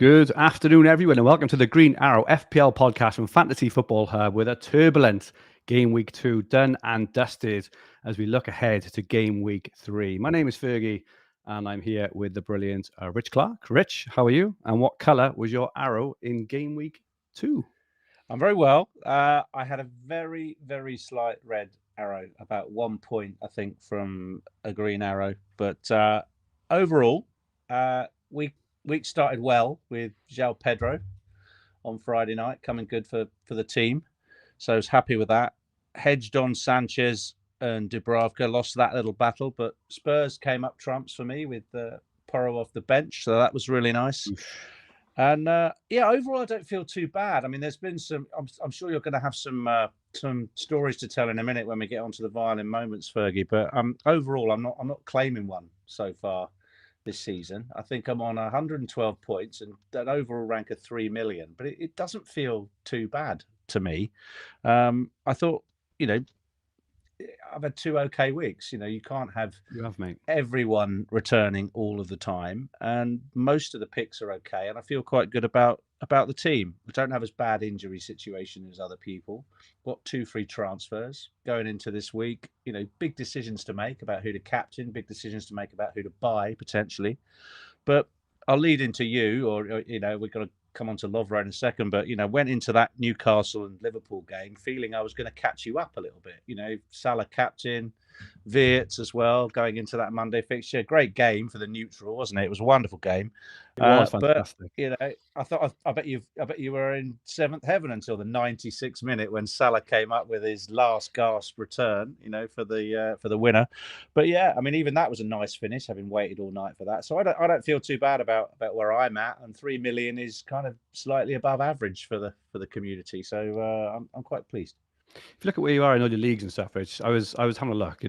Good afternoon, everyone, and welcome to the Green Arrow FPL podcast from Fantasy Football Hub with a turbulent Game Week 2 done and dusted as we look ahead to Game Week 3. My name is Fergi, and I'm here with the brilliant Rich Clarke. Rich, how are you? And what colour was your arrow in Game Week 2? I'm very well. I had a very, very slight red arrow, about 1 point, I think, from a green arrow. But overall, week started well with João Pedro on Friday night, coming good for the team. So I was happy with that. Hedged on Sanchez and Dubravka, lost that little battle, but Spurs came up trumps for me with Porro off the bench. So that was really nice. And overall, I don't feel too bad. I mean, there's been some. I'm sure you're going to have some stories to tell in a minute when we get onto the Violin Moments, Fergie. But overall, I'm not claiming one so far this season. I think I'm on 112 points and an overall rank of 3 million. But it doesn't feel too bad to me. I thought, I've had 2 okay weeks. You can't have everyone returning all of the time, and most of the picks are okay. And I feel quite good about the team. We don't have as bad injury situation as other people. Got 2 free transfers going into this week. Big decisions to make about who to captain, big decisions to make about who to buy potentially. But I'll lead into you, or we're going to come on to Lovro in a second, but went into that Newcastle and Liverpool game feeling I was going to catch you up a little bit. Salah captain, Wirtz as well, going into that Monday fixture. Great game for the neutral, wasn't it? It was a wonderful game. It was fantastic. But I bet you were in 7th heaven until the 96th minute when Salah came up with his last gasp return, for the winner. But yeah, I mean, even that was a nice finish, having waited all night for that. So I don't feel too bad about where I'm at, and 3 million is kind of slightly above average for the community. So I'm quite pleased. If you look at where you are in all your leagues and stuff, Rich, I was having a look.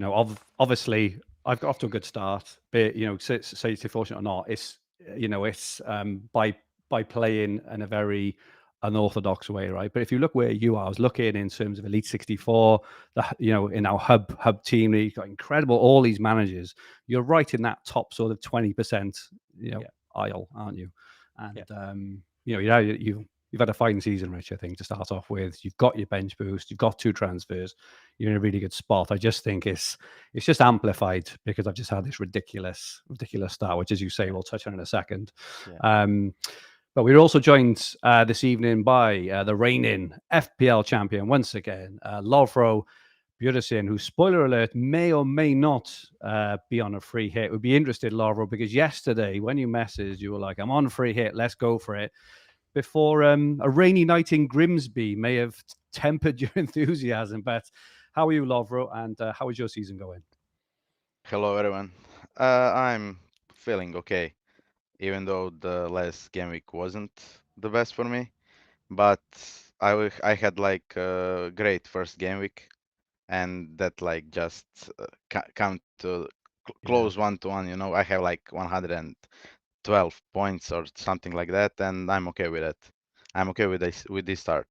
Obviously I've got off to a good start, but say you're fortunate or not, it's by playing in a very unorthodox way, right? But if you look where you are, I was looking in terms of Elite 64, in our hub team, you've got incredible all these managers. You're right in that top sort of 20%, aisle, aren't you? And you've had a fine season, Rich, I think, to start off with. You've got your bench boost, you've got 2 transfers, you're in a really good spot. I just think it's just amplified because I've just had this ridiculous start, which, as you say, we'll touch on in a second. Yeah. But we're also joined this evening by the reigning FPL champion once again, Lovro Budisin, who, spoiler alert, may or may not be on a free hit. We'd be interested, Lovro, because yesterday when you messaged, you were like, I'm on a free hit, let's go for it. Before a rainy night in Grimsby may have tempered your enthusiasm. But how are you, Lovro, and how is your season going? Hello, everyone. I'm feeling okay, even though the last game week wasn't the best for me. But I had like a great first game week, and that like just count to close 1-1. I have like 112 points or something like that, and I'm okay with it. I'm okay with this start.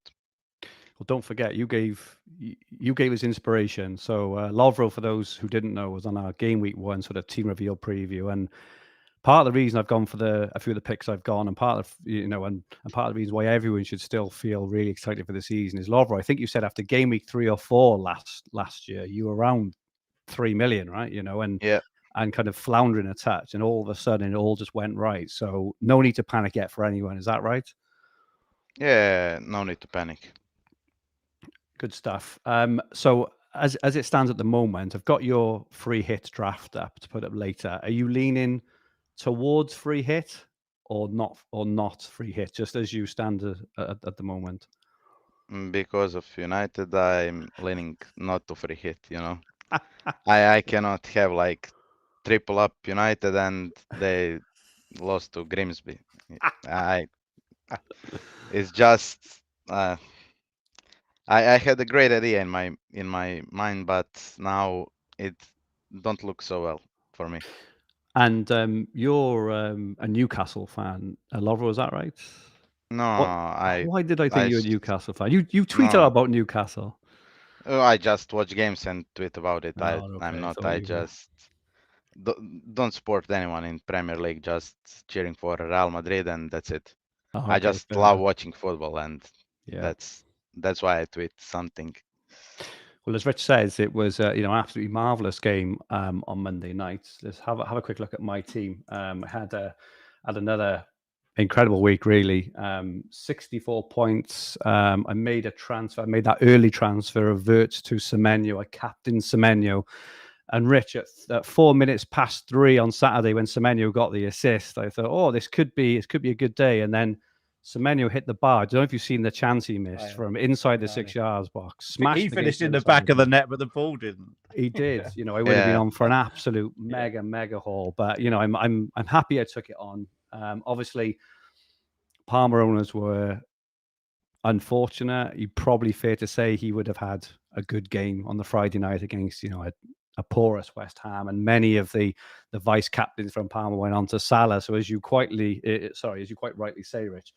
Well, don't forget, you gave us inspiration. So Lovro, for those who didn't know, was on our Game Week 1 sort of team reveal preview, and part of the reason I've gone for a few of the picks I've gone, and part of and part of the reason why everyone should still feel really excited for the season is Lovro. I think you said after Game Week 3 or 4 last year, you were around 3 million, right? And kind of floundering a touch, and all of a sudden it all just went right. So no need to panic yet for anyone. Is that right? Yeah, no need to panic. Good stuff. So as it stands at the moment, I've got your free hit draft up to put up later. Are you leaning towards free hit or not free hit, just as you stand at the moment? Because of United, I'm leaning not to free hit. I cannot have like triple up United and they lost to Grimsby. It's just I had a great idea in my mind, but now it don't look so well for me. And you're a Newcastle fan, Lovro, is that right? No, why did I think you were a Newcastle fan? You tweet about Newcastle. I just watch games and tweet about it. Okay, I'm not. I just don't support anyone in Premier League. Just cheering for Real Madrid, and that's it. Oh, I okay, just fair love enough. watching football, and Yeah. that's why I tweet something. Well, as Rich says, it was absolutely marvelous game on Monday night. Let's have a quick look at my team. I had another incredible week, really. 64 points. I made a transfer. I made that early transfer of Wirtz to Semenyo. I captained Semenyo. And Rich, at 4 minutes past 3 on Saturday, when Semenyo got the assist, I thought, oh, this could be a good day. And then Semenyo hit the bar. I don't know if you've seen the chance he missed from inside the 6 yards box. Smashed He against finished in the other side back of the bar. net, but the ball didn't. He did. I would have been Yeah. on for an absolute mega haul. But I'm happy I took it on. Obviously, Palmer owners were unfortunate. You'd probably fair to say he would have had a good game on the Friday night against a porous West Ham, and many of the vice captains from Palmer went on to Salah. So as you quite rightly say, Rich,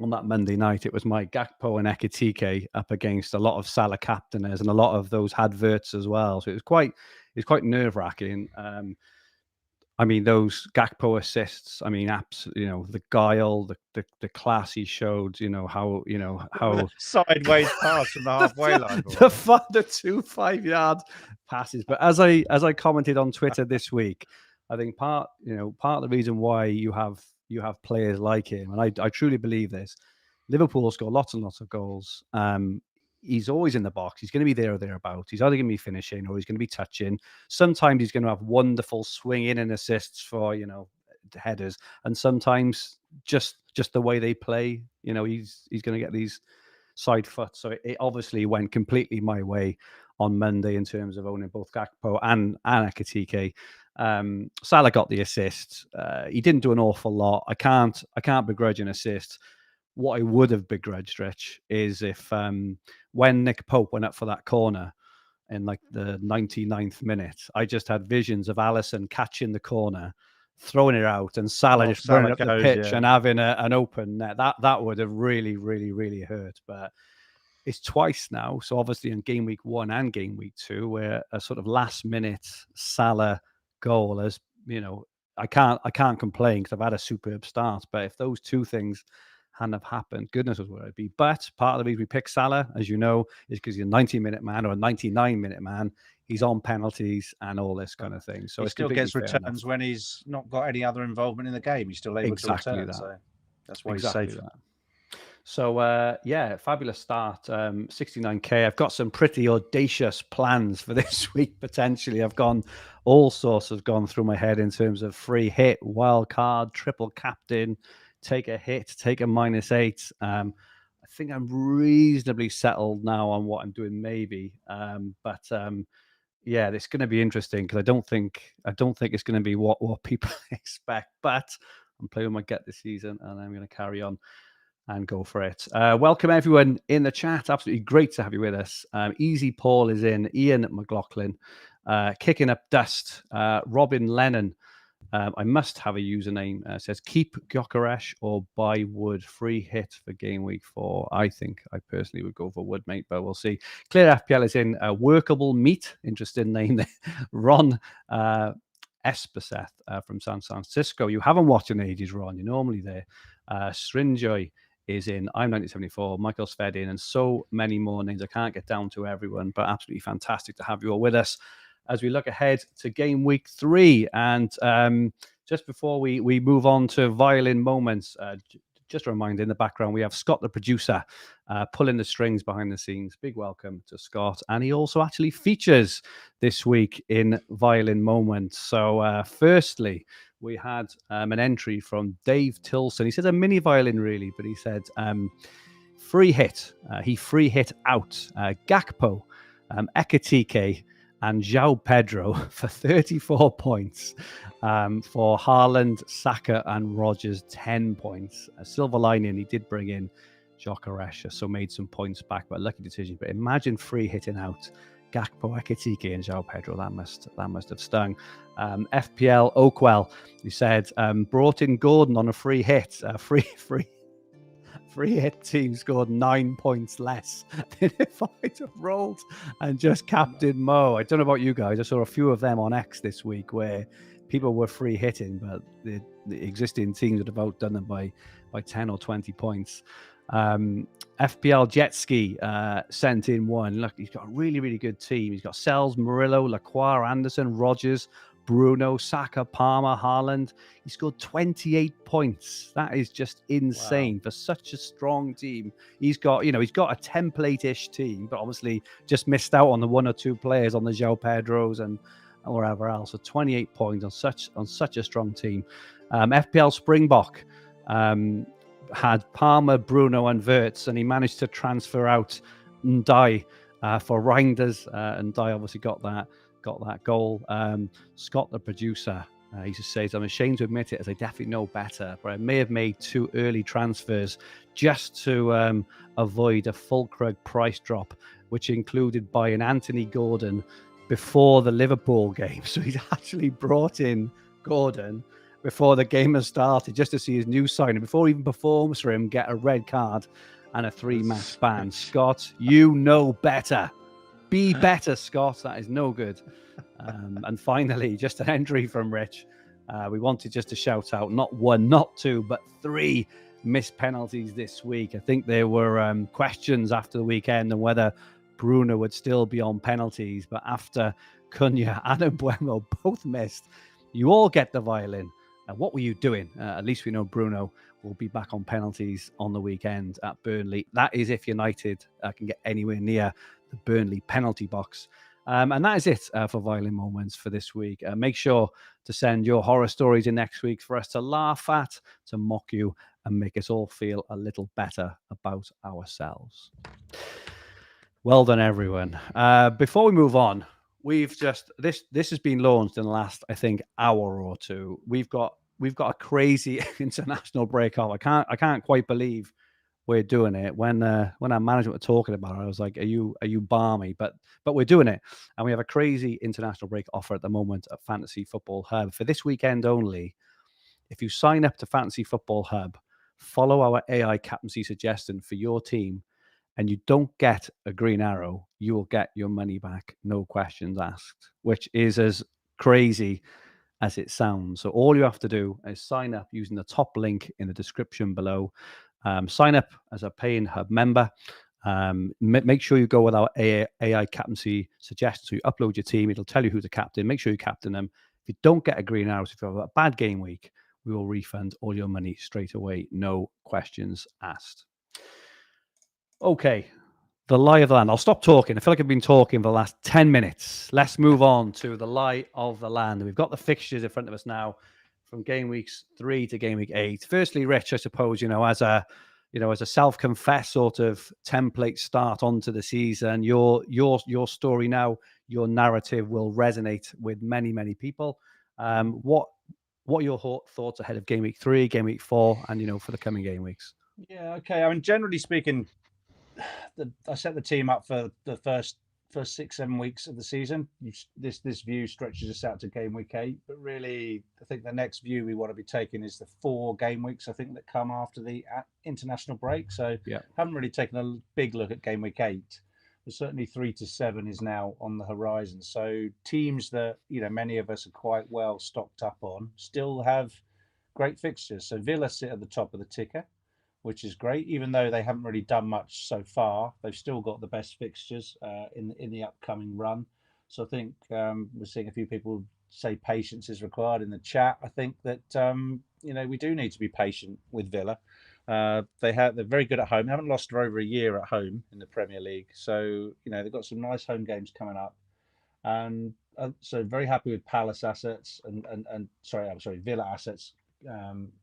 on that Monday night, it was my Gakpo and Ekitike up against a lot of Salah captainers, and a lot of those had Wirtz as well. So it was quite nerve wracking. I mean, those Gakpo assists. I mean, absolutely. The guile, the class he showed. How sideways pass from the halfway line. The 2 5-yard passes. But as I commented on Twitter this week, I think part of the reason why you have players like him, and I truly believe this. Liverpool score lots and lots of goals. He's always in the box. He's going to be there or thereabouts. He's either going to be finishing or he's going to be touching. Sometimes he's going to have wonderful swing in and assists for headers, and sometimes just the way they play, he's going to get these side foot. So it obviously went completely my way on Monday in terms of owning both Gakpo and Ekitike. Salah got the assist. He didn't do an awful lot. I can't begrudge an assist. What I would have begrudged, Rich, is if when Nick Pope went up for that corner in like the 99th minute, I just had visions of Alisson catching the corner, throwing it out, and Salah just running up the pitch and having an open net. That would have really, really, really hurt. But it's twice now. So obviously in game week 1 and game week 2, where a sort of last minute Salah goal has, I can't complain because I've had a superb start. But if those two things hadn't have happened, goodness knows where I'd be. But part of the reason we pick Salah, as you know, is because he's a 90-minute man or a 99-minute man. He's on penalties and all this kind of thing. So he still gets returns when he's not got any other involvement in the game. He's still able to return. So that's why he's safe. So fabulous start. 69k. I've got some pretty audacious plans for this week. Potentially, all sorts have gone through my head in terms of free hit, wild card, triple captain, take a hit, take a -8. I think I'm reasonably settled now on what I'm doing, maybe. It's going to be interesting because I don't think it's going to be what people expect. But I'm playing with my gut this season, and I'm going to carry on and go for it. Welcome everyone in the chat. Absolutely great to have you with us. Easy Paul is in. Ian McLaughlin, kicking up dust. Robin Lennon. I must have a username. Says keep Gyökeres or buy Wood. Free hit for game week 4. I think I personally would go for Wood, mate, but we'll see. Clear FPL is in. Workable Meat. Interesting name there. Ron Espeseth from San Francisco. You haven't watched in ages, Ron. You're normally there. Srinjoy is in. I'm 1974. Michael Svedin, and so many more names. I can't get down to everyone, but absolutely fantastic to have you all with us as we look ahead to game week 3. And just before we move on to Violin Moments, just a reminder, in the background, we have Scott, the producer, pulling the strings behind the scenes. Big welcome to Scott. And he also actually features this week in Violin Moments. So firstly, we had an entry from Dave Tilson. He said a mini violin, really, but he said free hit. He free hit out Gakpo, Ekitike, and João Pedro for 34 points. For Haaland, Saka, and Rodgers, 10 points. A silver lining, he did bring in Gyökeres, so made some points back, but a lucky decision. But imagine free hitting out Gakpo, Ekitike, and João Pedro. That must have stung. FPL Oakwell, who said brought in Gordon on a free hit. Free hit team scored 9 points less than if I'd have rolled and just captain Mo. I don't know about you guys. I saw a few of them on X this week where people were free hitting, but the existing teams would have outdone them by 10 or 20 points. FPL Jet Ski sent in one. Look, he's got a really, really good team. He's got Sells, Murillo, Lacroix, Anderson, Rogers, Bruno, Saka, Palmer, Haaland. He scored 28 points. That is just insane for such a strong team. He's got a template-ish team, but obviously just missed out on the one or two players on the João Pedros and wherever else. So 28 points on such a strong team. FPL Springbok had Palmer, Bruno, and Wirtz, and he managed to transfer out Ndai for Reinders. Ndai obviously got that goal. Scott, the producer, he just says, "I'm ashamed to admit it, as I definitely know better, but I may have made 2 early transfers just to avoid a Fulkrug price drop, which included buying Anthony Gordon before the Liverpool game." So he's actually brought in Gordon before the game has started, just to see his new signing, before he even performs for him, get a red card and a 3-match ban. Scott, you know better. Be better, Scott. That is no good. And finally, just an entry from Rich. We wanted just to shout out not 1, not 2, but 3 missed penalties this week. I think there were questions after the weekend on whether Bruno would still be on penalties, but after Cunha and Mbeumo both missed, you all get the violin. What were you doing? At least we know Bruno will be back on penalties on the weekend at Burnley. That is if United can get anywhere near the Burnley penalty box. And that is it for Violin Moments for this week. Make sure to send your horror stories in next week for us to laugh at, to mock you, and make us all feel a little better about ourselves. Well done, everyone. Before we move on, we've just this has been launched in the last, I think, hour or two. We've got a crazy international break off. I can't quite believe we're doing it. When our management were talking about it, I was like, are you balmy? But we're doing it, and we have a crazy international break offer at the moment at Fantasy Football Hub for this weekend only. If you sign up to Fantasy Football Hub, follow our AI captaincy suggestion for your team, and you don't get a green arrow, you will get your money back, no questions asked, which is as crazy as it sounds. So all you have to do is sign up using the top link in the description below. Sign up as a paying Hub member. Make sure you go with our AI captaincy suggestion. So you upload your team, it'll tell you who to captain. Make sure you captain them. If you don't get a green arrow, if you have a bad game week, we will refund all your money straight away, no questions asked. Okay, the lie of the land. I'll stop talking. I feel like I've been talking for the last 10 minutes. Let's move on to the lie of the land. We've got the fixtures in front of us now from game weeks 3 to game week 8. Firstly, Rich, I suppose, as a self-confessed sort of template start onto the season, your story now, your narrative will resonate with many, many people. What are your thoughts ahead of game week 3, game week 4, and for the coming game weeks? Yeah, okay. I mean, generally speaking, I set the team up for the first 6-7 weeks of the season. This view stretches us out to game week 8, but really, I think the next view we want to be taking is the 4 game weeks, I think, that come after the international break. So haven't really taken a big look at game week 8, but certainly 3 to 7 is now on the horizon. So teams that many of us are quite well stocked up on still have great fixtures. So Villa sit at the top of the ticker, which is great. Even though they haven't really done much so far, they've still got the best fixtures in the upcoming run. So I think we're seeing a few people say patience is required in the chat. I think that we do need to be patient with Villa. They're very good at home. They haven't lost for over a year at home in the Premier League, so they've got some nice home games coming up, and so very happy with Palace assets and Villa assets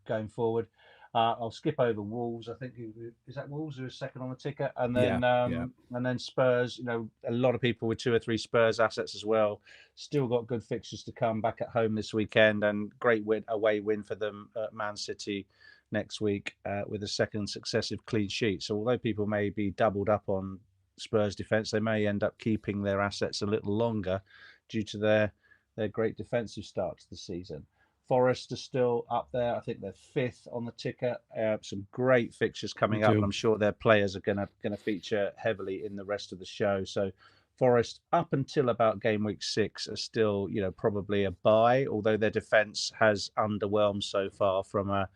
going forward. I'll skip over Wolves. I think is that Wolves who is second on the ticket, and then and then Spurs. A lot of people with 2 or 3 Spurs assets as well. Still got good fixtures to come back at home this weekend, and great away win for them at Man City next week with a second successive clean sheet. So although people may be doubled up on Spurs defence, they may end up keeping their assets a little longer due to their great defensive start to the season. Forest are still up there. I think they're 5th on the ticker. Some great fixtures coming up, and I'm sure their players are going to feature heavily in the rest of the show. So Forest, up until about game week 6, are still, probably a buy, although their defence has underwhelmed so far from a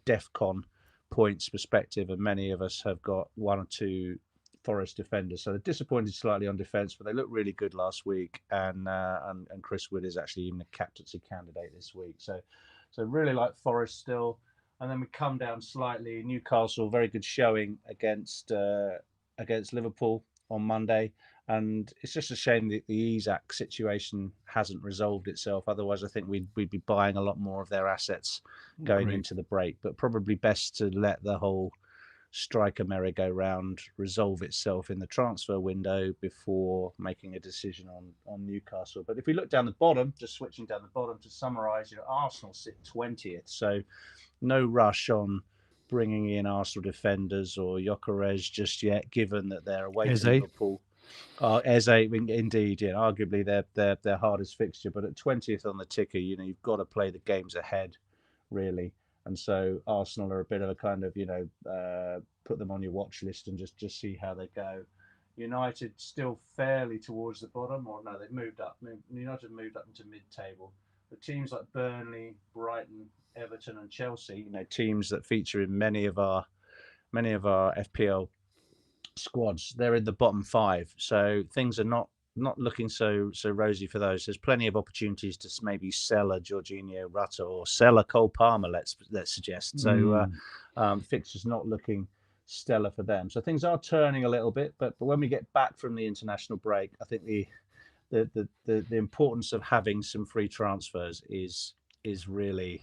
DEFCON points perspective, and many of us have got 1 or 2 Forest defenders, so they're disappointed slightly on defence, but they looked really good last week, and Chris Wood is actually even a captaincy candidate this week. So really like Forest still. And then we come down slightly. Newcastle, very good showing against Liverpool on Monday. And it's just a shame that the Isak situation hasn't resolved itself. Otherwise, I think we'd be buying a lot more of their assets going into the break. But probably best to let the whole striker merry-go-round resolve itself in the transfer window before making a decision on Newcastle. But if we look down the bottom, just switching down the bottom to summarise, Arsenal sit 20th. So no rush on bringing in Arsenal defenders or Gyökeres just yet, given that they're away to Liverpool. Eze, indeed, arguably their hardest fixture, but at 20th on the ticker, you've got to play the games ahead, really. And so Arsenal are a bit of a kind of, put them on your watch list and just see how they go. United still fairly towards the bottom, or no, they've moved up. United moved up into mid-table. But teams like Burnley, Brighton, Everton, and Chelsea, teams that feature in many of our FPL squads, they're in the bottom 5. So things are not looking so rosy for those. There's plenty of opportunities to maybe sell a Jorginho Rutter or sell a Cole Palmer, let's suggest. So fixtures not looking stellar for them. So things are turning a little bit, but when we get back from the international break, I think the importance of having some free transfers is really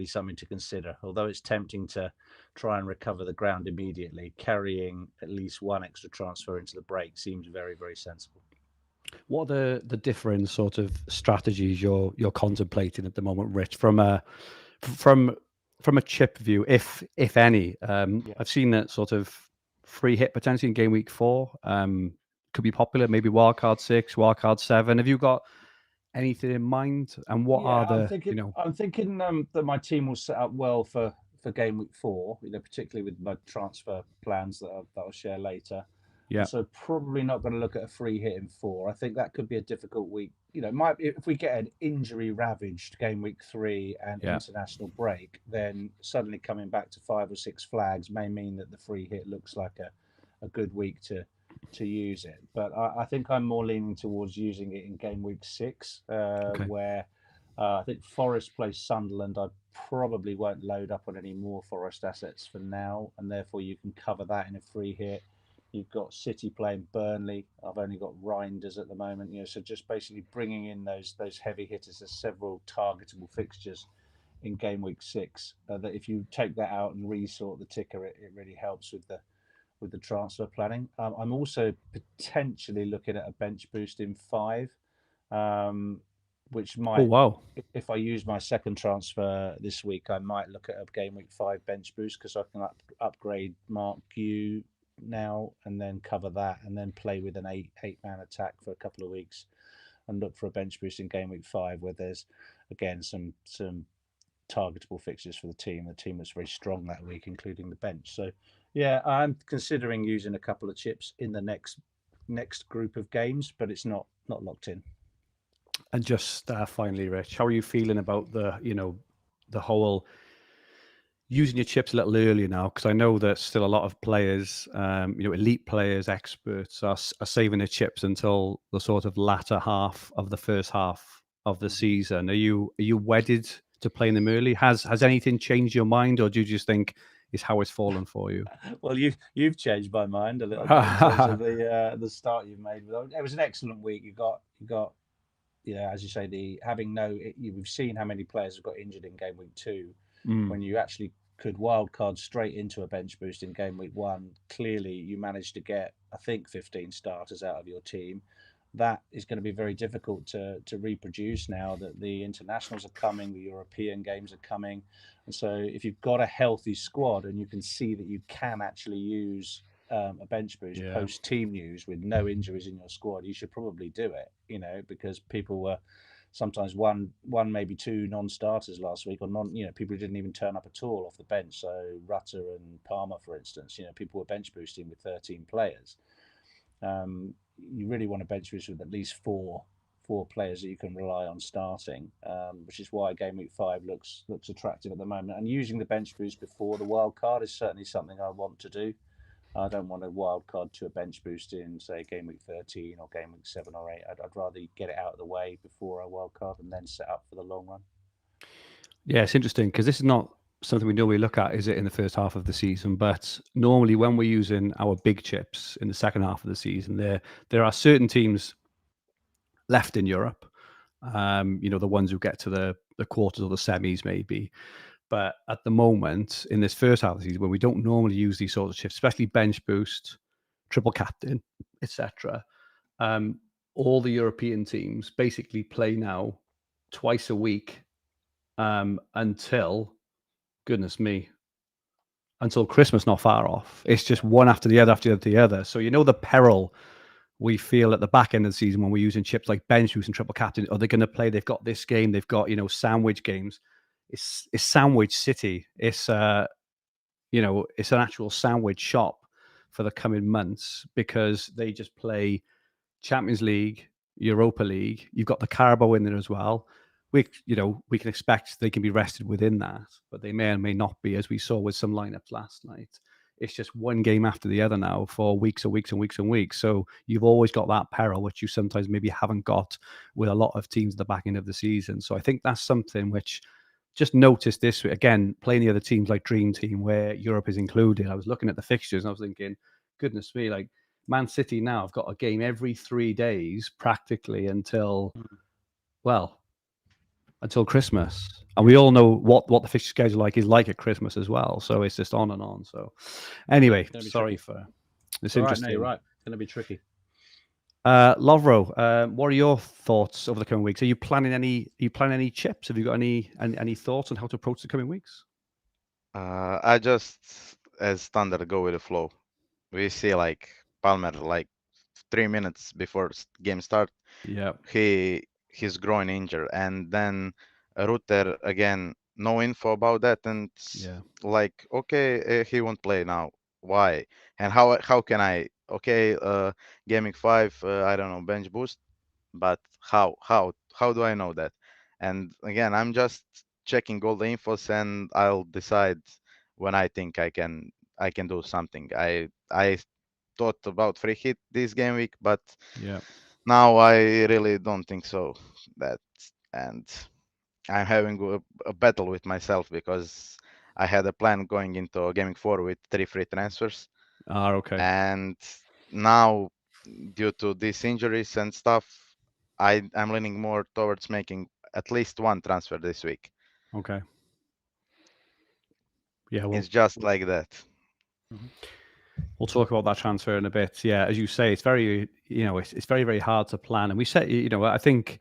something to consider. Although it's tempting to try and recover the ground immediately, carrying at least one extra transfer into the break seems very, very sensible. What are the different sort of strategies you're contemplating at the moment, Rich, from a chip view, if any? I've seen that sort of free hit potentially in game week 4 could be popular, maybe wildcard 6, wildcard 7. Have you got anything in mind? And what are the I'm thinking that my team will set up well for game week 4, particularly with my transfer plans that I'll share later. Yeah. So probably not going to look at a free hit in 4. I think that could be a difficult week. Might if we get an injury ravaged game week 3 and international break, then suddenly coming back to 5 or 6 flags may mean that the free hit looks like a good week to use it. But I think I'm more leaning towards using it in game week 6, where I think Forest plays Sunderland. I probably won't load up on any more Forest assets for now, and therefore you can cover that in a free hit. You've got City playing Burnley. I've only got Reinders at the moment, so just basically bringing in those heavy hitters. There's several targetable fixtures in game week 6 that if you take that out and resort the ticker, it really helps with the transfer planning. I'm also potentially looking at a bench boost in 5, which might, if I use my second transfer this week, I might look at a game week 5 bench boost because I can upgrade Mark Gu now and then cover that and then play with an 8-man attack for a couple of weeks and look for a bench boost in game week 5 where there's again some targetable fixtures for the team that's very strong that week, including the bench. So I'm considering using a couple of chips in the next group of games, but it's not locked in. And just finally, Rich, how are you feeling about the whole using your chips a little earlier now? Because I know that still a lot of players, elite players, experts are saving their chips until the sort of latter half of the first half of the season. Are you wedded to playing them early? Has anything changed your mind, or do you just think is how it's fallen for you? Well, you've changed my mind a little bit in terms of the start you've made. It was an excellent week. You got as you say, we've seen how many players have got injured in game week 2 when you actually could wildcard straight into a bench boost in game week 1. Clearly, you managed to get, I think, 15 starters out of your team. That is going to be very difficult to reproduce now that the internationals are coming, the European games are coming. And so if you've got a healthy squad and you can see that you can actually use a bench boost post team news with no injuries in your squad, you should probably do it, because people were sometimes one maybe 2 non-starters last week, or people who didn't even turn up at all off the bench. So Rutter and Palmer, for instance, people were bench boosting with 13 players. you really want a bench boost with at least four players that you can rely on starting, which is why Game Week 5 looks attractive at the moment. And using the bench boost before the wild card is certainly something I want to do. I don't want a wild card to a bench boost in, say, Game Week 13 or Game Week 7 or 8. I'd rather get it out of the way before I wild card and then set up for the long run. Yeah, it's interesting because this is not something we normally look at, is it, in the first half of the season? But normally when we're using our big chips in the second half of the season, there are certain teams left in Europe, the ones who get to the quarters or the semis maybe. But at the moment, in this first half of the season, where we don't normally use these sorts of chips, especially bench boost, triple captain, etc., all the European teams basically play now twice a week until, goodness me, until Christmas, not far off. It's just one after the other, after the other. So the peril we feel at the back end of the season when we're using chips like bench boost and triple captain. Are they going to play? They've got this game. They've got sandwich games. It's sandwich city. It's it's an actual sandwich shop for the coming months because they just play Champions League, Europa League. You've got the Carabao in there as well. We can expect they can be rested within that, but they may or may not be, as we saw with some lineups last night. It's just one game after the other now for weeks and weeks and weeks and weeks. So you've always got that peril, which you sometimes maybe haven't got with a lot of teams at the back end of the season. So I think that's something which just noticed this again, playing the other teams like Dream Team, where Europe is included. I was looking at the fixtures and I was thinking, goodness me, like Man City now have got a game every 3 days practically until Christmas. And we all know what the fixture schedule is like at Christmas as well. So it's just on and on. So anyway, sorry for this. Interesting. No, you're right. It's going to be tricky. Lovro, what are your thoughts over the coming weeks? Are you planning any chips? Have you got any thoughts on how to approach the coming weeks? I just, as standard, go with the flow. We see like Palmer, like 3 minutes before game start. Yeah, he's groin injured, and then Rutter again, no info about that, and like, okay, he won't play now. Why? And how can I? Okay, gaming 5, I don't know, bench boost, but how do I know that? And again, I'm just checking all the infos, and I'll decide when I think I can do something. I thought about free hit this game week, but now I really don't think so. And I'm having a battle with myself because I had a plan going into Gaming 4 with 3 free transfers. Okay. And now, due to these injuries and stuff, I'm leaning more towards making at least one transfer this week. Okay. Yeah, it's just like that. We'll talk about that transfer in a bit. Yeah, as you say, it's very, it's very, very hard to plan. And we said, I think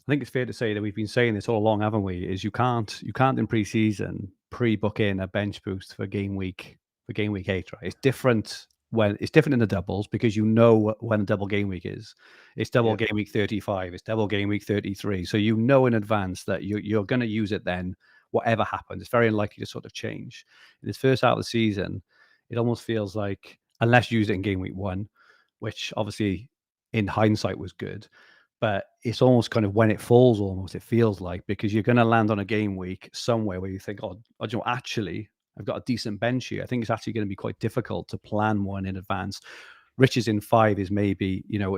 it's fair to say that we've been saying this all along, haven't we? Is you can't in pre-season pre-book in a bench boost for game week 8, right? It's different in the doubles because when the double game week is. It's double game week 35. It's double game week 33. So in advance that you're going to use it then. Whatever happens, it's very unlikely to sort of change. In this first half of the season, it almost feels like, unless you use it in game week 1, which obviously in hindsight was good, but it's almost kind of when it falls, almost it feels like, because you're going to land on a game week somewhere where you think, actually, I've got a decent bench here. I think it's actually going to be quite difficult to plan one in advance. Rich's in 5 is maybe in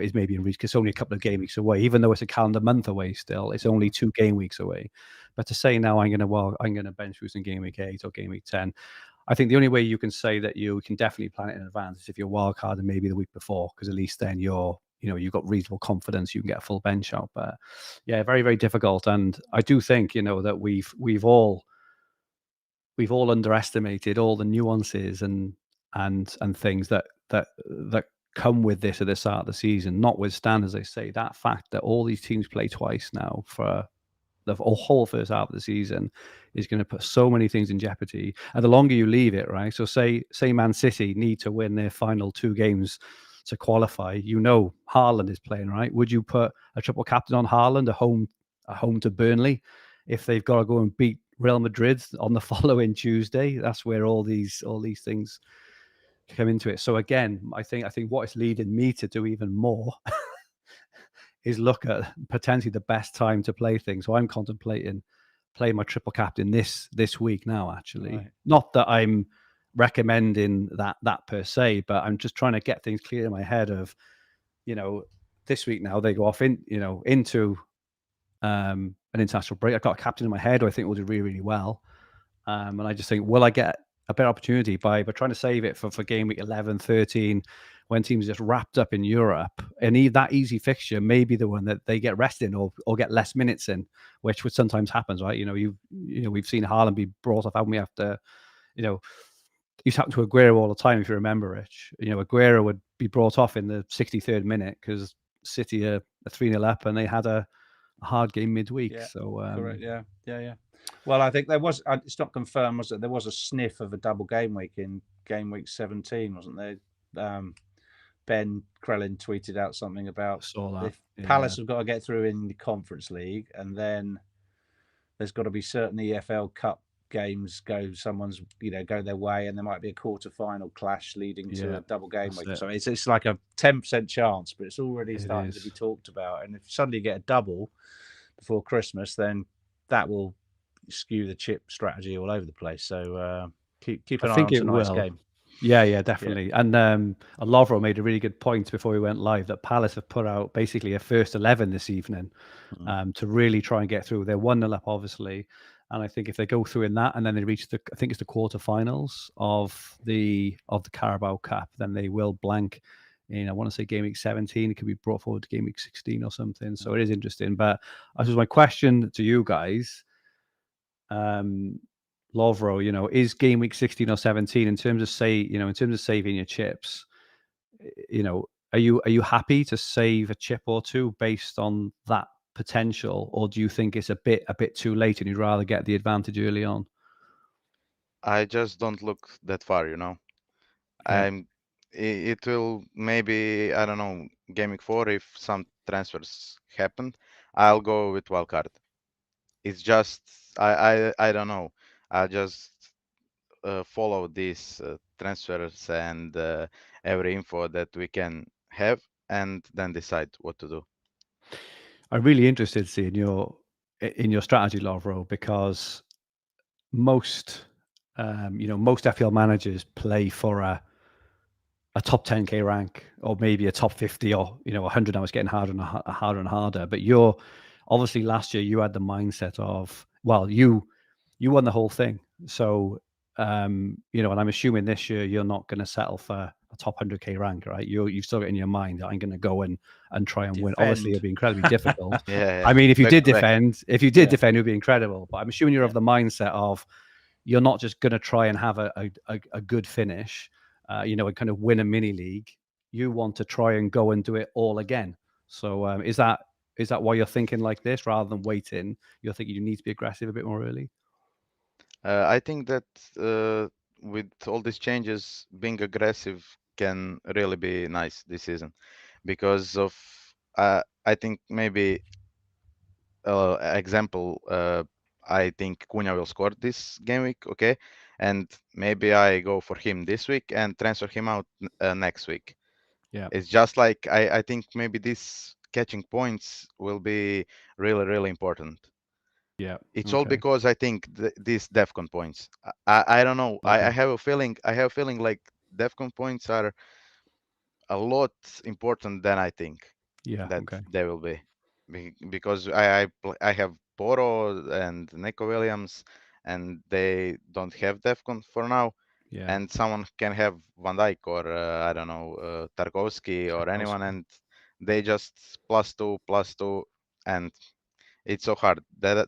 reach because it's only a couple of game weeks away, even though it's a calendar month away still. It's only 2 game weeks away. But to say now I'm going to bench boost in game week 8 or game week 10, I think the only way you can say that you can definitely plan it in advance is if you're wild card and maybe the week before, because at least then you've got reasonable confidence you can get a full bench out. But yeah, very, very difficult. And I do think, that we've all underestimated all the nuances and things that come with this at the start of the season, notwithstanding, as I say, that fact that all these teams play twice now for the whole first half of the season is going to put so many things in jeopardy. And the longer you leave it, right? So say Man City need to win their final 2 games to qualify. Haaland is playing, right? Would you put a triple captain on Haaland at home to Burnley if they've got to go and beat Real Madrid on the following Tuesday? That's where all these things come into it. So again, I think what it's leading me to do even more is look at potentially the best time to play things. So I'm contemplating playing my triple captain this week now, actually. Right. Not that I'm recommending that per se, but I'm just trying to get things clear in my head of, this week now they go off into an international break. I've got a captain in my head who I think will do really, really well. And I just think, will I get a better opportunity by trying to save it for game week 11, 13, when teams are just wrapped up in Europe, and that easy fixture may be the one that they get rested in or get less minutes in, which sometimes happens, right? We've seen Haaland be brought off, haven't we, after, used to happen to Aguero all the time, if you remember, Rich. Aguero would be brought off in the 63rd minute because City are 3-0 up and they had a hard game midweek. Yeah, so correct. Yeah. Well, I think there was. It's not confirmed, was it? There was a sniff of a double game week in game week 17, wasn't there? Ben Krellin tweeted out something about if Palace have got to get through in the Conference League, and then there's got to be certain EFL Cup games go their way, and there might be a quarter-final clash leading to a double game week. So it's like a 10% chance, but it's already starting to be talked about. And if suddenly you get a double before Christmas, then that will skew the chip strategy all over the place. So keep an eye on tonight's game. Yeah, definitely. Yeah. And Lovro made a really good point before we went live that Palace have put out basically a first 11 this evening to really try and get through. They're 1-0 up, obviously. And I think if they go through in that and then they reach I think it's the quarterfinals of the Carabao Cup, then they will blank in, I want to say, game week 17. It could be brought forward to game week 16 or something. So it is interesting. But this was my question to you guys. Lovro, is game week 16 or 17 in terms of saving your chips, are you happy to save a chip or two based on that potential, or do you think it's a bit too late and you'd rather get the advantage early on? I just don't look that far, It will maybe, I don't know, game week 4, if some transfers happen, I'll go with wildcard. It's just I don't know. I'll just follow these transfers and every info that we can have, and then decide what to do. I'm really interested to see in your strategy, Lovro, because most FPL managers play for a top 10k rank, or maybe a top 50, or 100. Now it's getting harder and harder. But you're obviously, last year you had the mindset of, well, you won the whole thing. So and I'm assuming this year you're not going to settle for a top 100k rank, right? You've still got in your mind that I'm going to go and try and win. Obviously, it'd be incredibly difficult. Yeah. I mean, if you did defend, it would be incredible. But I'm assuming you're of the mindset of, you're not just going to try and have a good finish, and kind of win a mini league. You want to try and go and do it all again. So is that why you're thinking like this rather than waiting? You're thinking you need to be aggressive a bit more early? I think that with all these changes, being aggressive can really be nice this season, because of I think maybe example, I think Cunha will score this game week, okay, and maybe I go for him this week and transfer him out next week. Yeah, it's just like I think maybe these catching points will be really, really important. Yeah, it's all because I think these DEFCON points. I don't know. Okay. I have a feeling. Like DEFCON points are a lot important than I think that they will be, because I have Poro and Neko Williams, and they don't have DEFCON for now. Yeah. And someone can have Van Dijk or I don't know, Tarkowski or anyone, and they just +2, and it's so hard. That's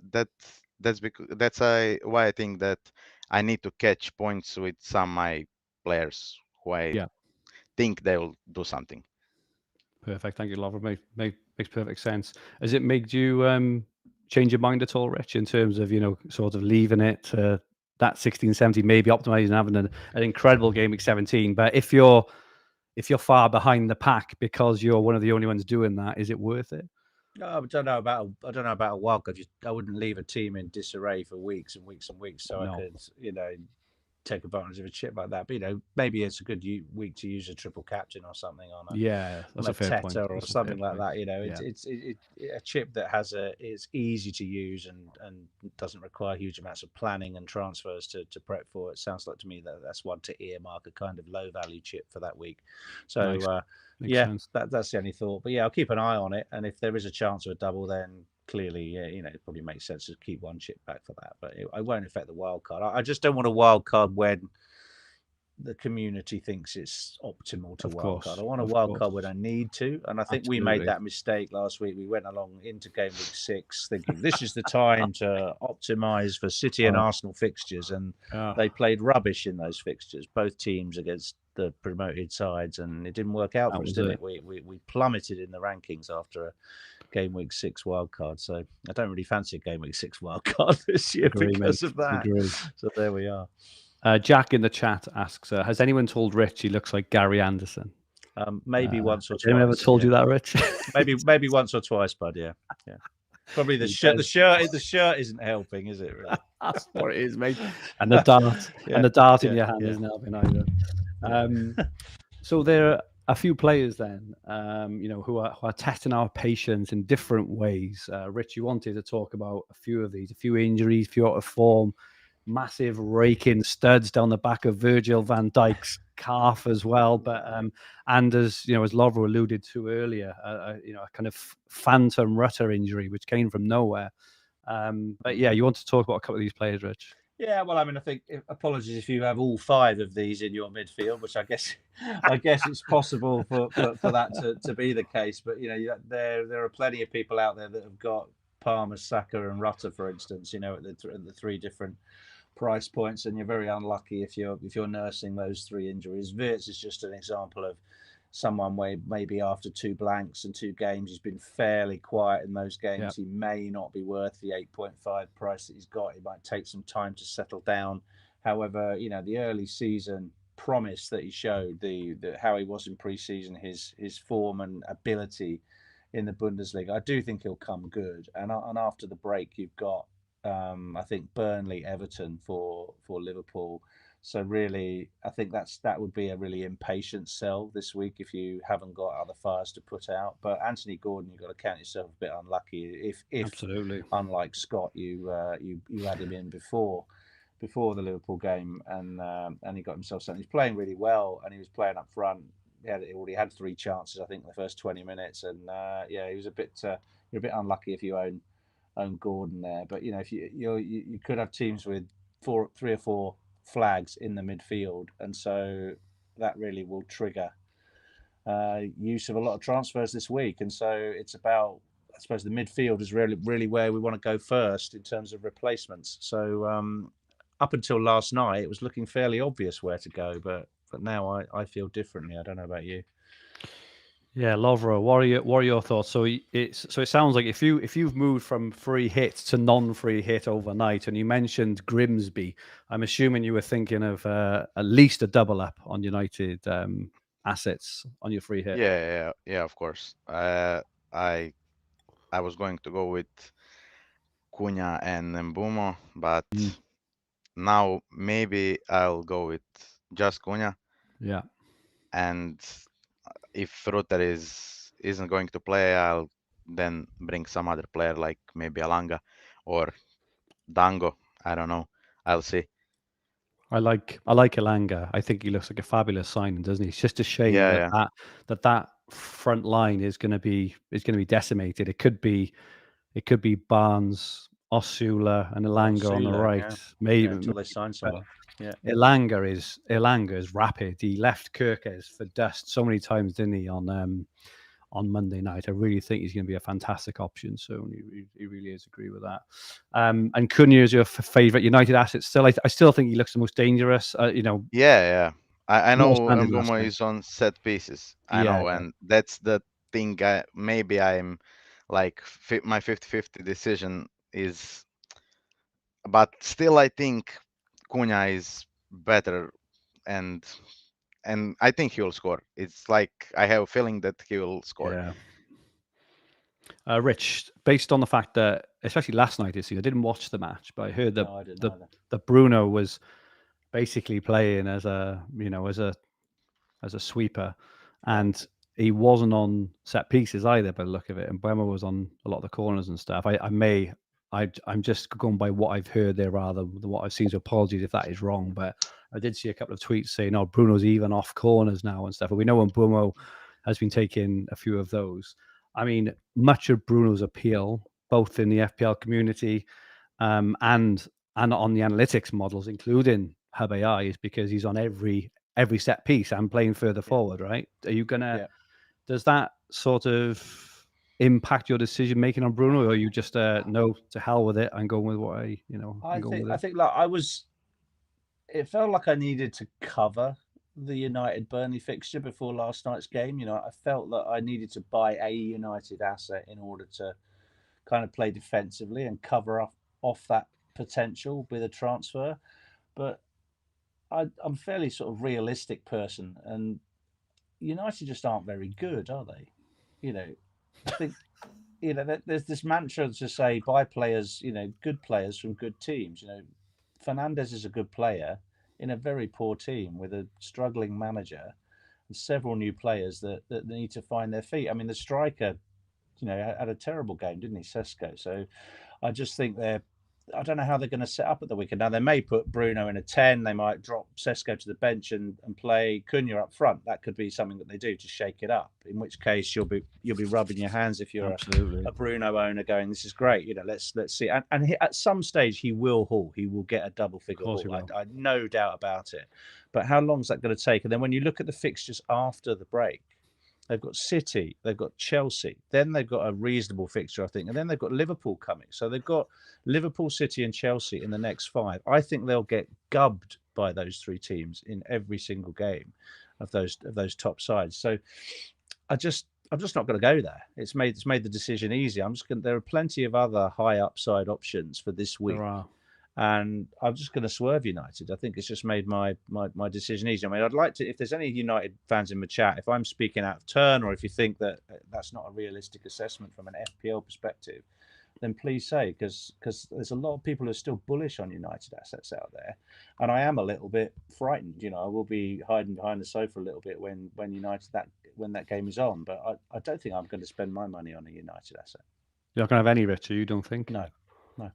why I think that I need to catch points with some of my players who I think they will do something. Perfect. Thank you, Lovro. Makes perfect sense. Has it made you change your mind at all, Rich, in terms of, sort of leaving it to that 16, 17, maybe optimizing, having an incredible game week 17? But if you're far behind the pack because you're one of the only ones doing that, is it worth it? I don't know about a wildcard. I wouldn't leave a team in disarray for weeks and weeks and weeks. So I could, take advantage of a chip like that. But maybe it's a good week to use a triple captain or something on that's a fair point. Teta or That's a something fair like that. point. It's a chip that is easy to use and doesn't require huge amounts of planning and transfers to prep for. It sounds like to me that's one to earmark a kind of low value chip for that week. So Nice. Makes sense. that's the only thought. But I'll keep an eye on it, and if there is a chance of a double, then clearly, it probably makes sense to keep one chip back for that. But it won't affect the wild card. I just don't want a wild card when the community thinks it's optimal to wildcard. I want a wildcard when I need to, and I think we made that mistake last week. We went along into game week 6 thinking this is the time to optimize for City and Arsenal fixtures, and they played rubbish in those fixtures, both teams against the promoted sides, and it didn't work out for us, did it? We plummeted in the rankings after a game week 6 wildcard. So I don't really fancy a game week 6 wildcard this year because of that. So there we are. Jack in the chat asks, has anyone told Rich he looks like Gary Anderson? Maybe once or twice. Anyone ever told you that, Rich? maybe once or twice, bud. Yeah. Probably the shirt. The shirt isn't helping, is it? Really? That's what it is, mate. And the dart, and the dart in your hand isn't helping either. So there are a few players then, who are testing our patience in different ways. Rich, you wanted to talk about a few of these, a few injuries, a few out of form. Massive raking studs down the back of Virgil van Dijk's calf as well, but and as Lovro alluded to earlier, a kind of phantom Rutter injury which came from nowhere. But you want to talk about a couple of these players, Rich? Yeah, well, I mean, I think apologies if you have all 5 of these in your midfield, which I guess it's possible for that to be the case. But there are plenty of people out there that have got Palmer, Saka, and Rutter, for instance. At the 3 different price points, and you're very unlucky if you're nursing those 3 injuries. Wirtz is just an example of someone where maybe after 2 blanks and 2 games he's been fairly quiet in those games. He may not be worth the 8.5 price that he's got. It might take some time to settle down. However, the early season promise that he showed, the how he was in pre-season, his form and ability in the Bundesliga, I do think he'll come good. And after the break, you've got I think Burnley, Everton for Liverpool. So really, I think that would be a really impatient sell this week if you haven't got other fires to put out. But Anthony Gordon, you've got to count yourself a bit unlucky if absolutely, unlike Scott, you had him in before the Liverpool game, and he got himself something. He's playing really well, and he was playing up front. He already had 3 chances, I think, in the first 20 minutes, and he was you're a bit unlucky if you own Gordon there. But if you could have teams with 3 or 4 flags in the midfield, and so that really will trigger use of a lot of transfers this week. And so it's about, I suppose, the midfield is really where we want to go first in terms of replacements. So up until last night, it was looking fairly obvious where to go, but now I feel differently. I don't know about you. Yeah, Lovro, what are your thoughts? So it sounds like if you've moved from free hit to non-free hit overnight, and you mentioned Grimsby, I'm assuming you were thinking of at least a double up on United assets on your free hit. Yeah, of course. I was going to go with Cunha and Mbumo, but now maybe I'll go with just Cunha. Yeah. And if Rutter isn't going to play, I'll then bring some other player like maybe Alanga or Dango. I don't know. I'll see. I like Alanga. I think he looks like a fabulous signing, doesn't he? It's just a shame that front line is going to be decimated. It could be Barnes, Osula, and Elanga on the right. Yeah. Maybe until they sign someone. Yeah. Elanga is rapid. He left Kirkes for dust so many times, didn't he, on Monday night? I really think he's going to be a fantastic option. So he really is. Agree with that. And Cunha is your favourite United asset still. I still think he looks the most dangerous. Yeah. I know Mbumo is on set pieces. I know, and that's the thing. Maybe I'm like my 50-50 decision is, but still I think Cunha is better, and I think he will score. It's like I have a feeling that he will score. Yeah. Rich, based on the fact that, especially last night, I didn't watch the match, but I heard that Bruno was basically playing as a sweeper, and he wasn't on set pieces either by the look of it. And Bremer was on a lot of the corners and stuff. I'm just going by what I've heard there rather than what I've seen. So apologies if that is wrong, but I did see a couple of tweets saying, "Oh, Bruno's even off corners now and stuff." And we know when Bruno has been taking a few of those. I mean, much of Bruno's appeal, both in the FPL community and on the analytics models, including Hub AI, is because he's on every set piece and playing further forward, right? Are you gonna? Does that sort of impact your decision making on Bruno, or are you just no, to hell with it and going with what I think like it felt like I needed to cover the United Burnley fixture before last night's game. I felt that I needed to buy a United asset in order to kind of play defensively and cover off that potential with a transfer. But I'm a fairly sort of realistic person, and United just aren't very good, are they? I think there's this mantra to say buy players, good players from good teams. Fernandes is a good player in a very poor team with a struggling manager and several new players that need to find their feet. I mean, the striker, had a terrible game, didn't he, Sesko? So I just think I don't know how they're going to set up at the weekend. Now, they may put Bruno in a 10. They might drop Sesko to the bench and play Cunha up front. That could be something that they do to shake it up, in which case you'll be rubbing your hands if you're a Bruno owner going, this is great. Let's see. And at some stage, he will haul. He will get a double-figure haul. I no doubt about it. But how long is that going to take? And then when you look at the fixtures after the break, they've got City, they've got Chelsea, then they've got a reasonable fixture, I think, and then they've got Liverpool coming. So they've got Liverpool, City, and Chelsea in the next 5. I think they'll get gubbed by those 3 teams in every single game of those top sides. So I'm just not going to go there. It's made the decision easy. There are plenty of other high upside options for this week. There are. And I'm just going to swerve United. I think it's just made my decision easy. I mean, I'd like to, if there's any United fans in the chat, if I'm speaking out of turn, or if you think that that's not a realistic assessment from an FPL perspective, then please say, because there's a lot of people who are still bullish on United assets out there, and I am a little bit frightened. I will be hiding behind the sofa a little bit when that game is on. But I don't think I'm going to spend my money on a United asset. You're not going to have any, Richard, you don't think? No.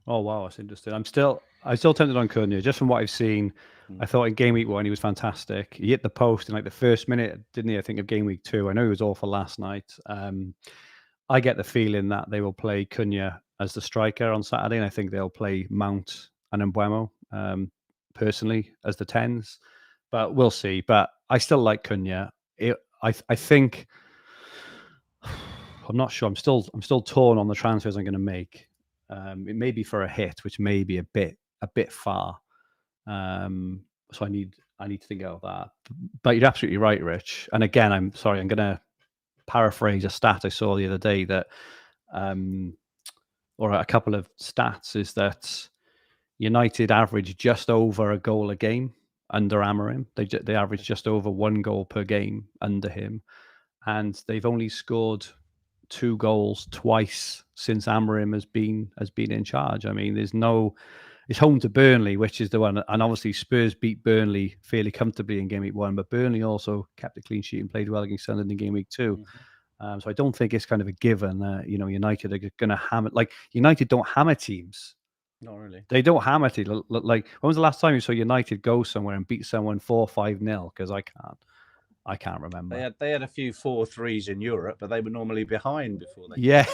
Oh wow, that's interesting. I'm still tempted on Cunha, just from what I've seen. I thought in game week 1 he was fantastic. He hit the post in like the first minute, didn't he? I think of game week 2. I know he was awful last night. I get the feeling that they will play Cunha as the striker on Saturday, and I think they'll play Mount and Mbeumo personally as the 10s. But we'll see. But I still like Cunha. I think I'm not sure. I'm still torn on the transfers I'm going to make. It may be for a hit, which may be a bit far. So I need to think about that. But you're absolutely right, Rich. And again, I'm going to paraphrase a stat I saw the other day that, or a couple of stats, is that United average just over a goal a game under Amorim. They average just over 1 goal per game under him, and they've only scored 2 goals twice since Amorim has been in charge. I mean, it's home to Burnley, which is the one, and obviously Spurs beat Burnley fairly comfortably in game week 1, but Burnley also kept a clean sheet and played well against Sunderland in game week 2. So I don't think it's kind of a given that United are going to hammer. Like, United don't hammer teams. Not really. They don't hammer teams. Like, when was the last time you saw United go somewhere and beat someone 4-5-0? Because I can't remember. They had a few 4-3s in Europe, but they were normally behind before they. Yeah,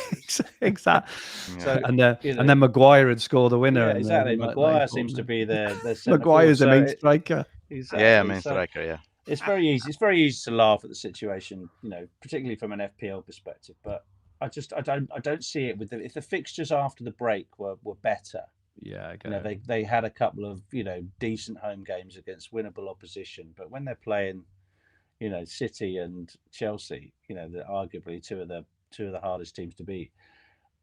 exactly. So, and then Maguire had scored the winner. Yeah, exactly. Maguire seems to be their Maguire's the main striker. Exactly. Yeah, main striker. Yeah. It's very easy. It's very easy to laugh at the situation, particularly from an FPL perspective. But I don't see it if the fixtures after the break were better. Yeah, I get it. They had a couple of decent home games against winnable opposition, but when they're playing, City and Chelsea, they're arguably two of the hardest teams to beat.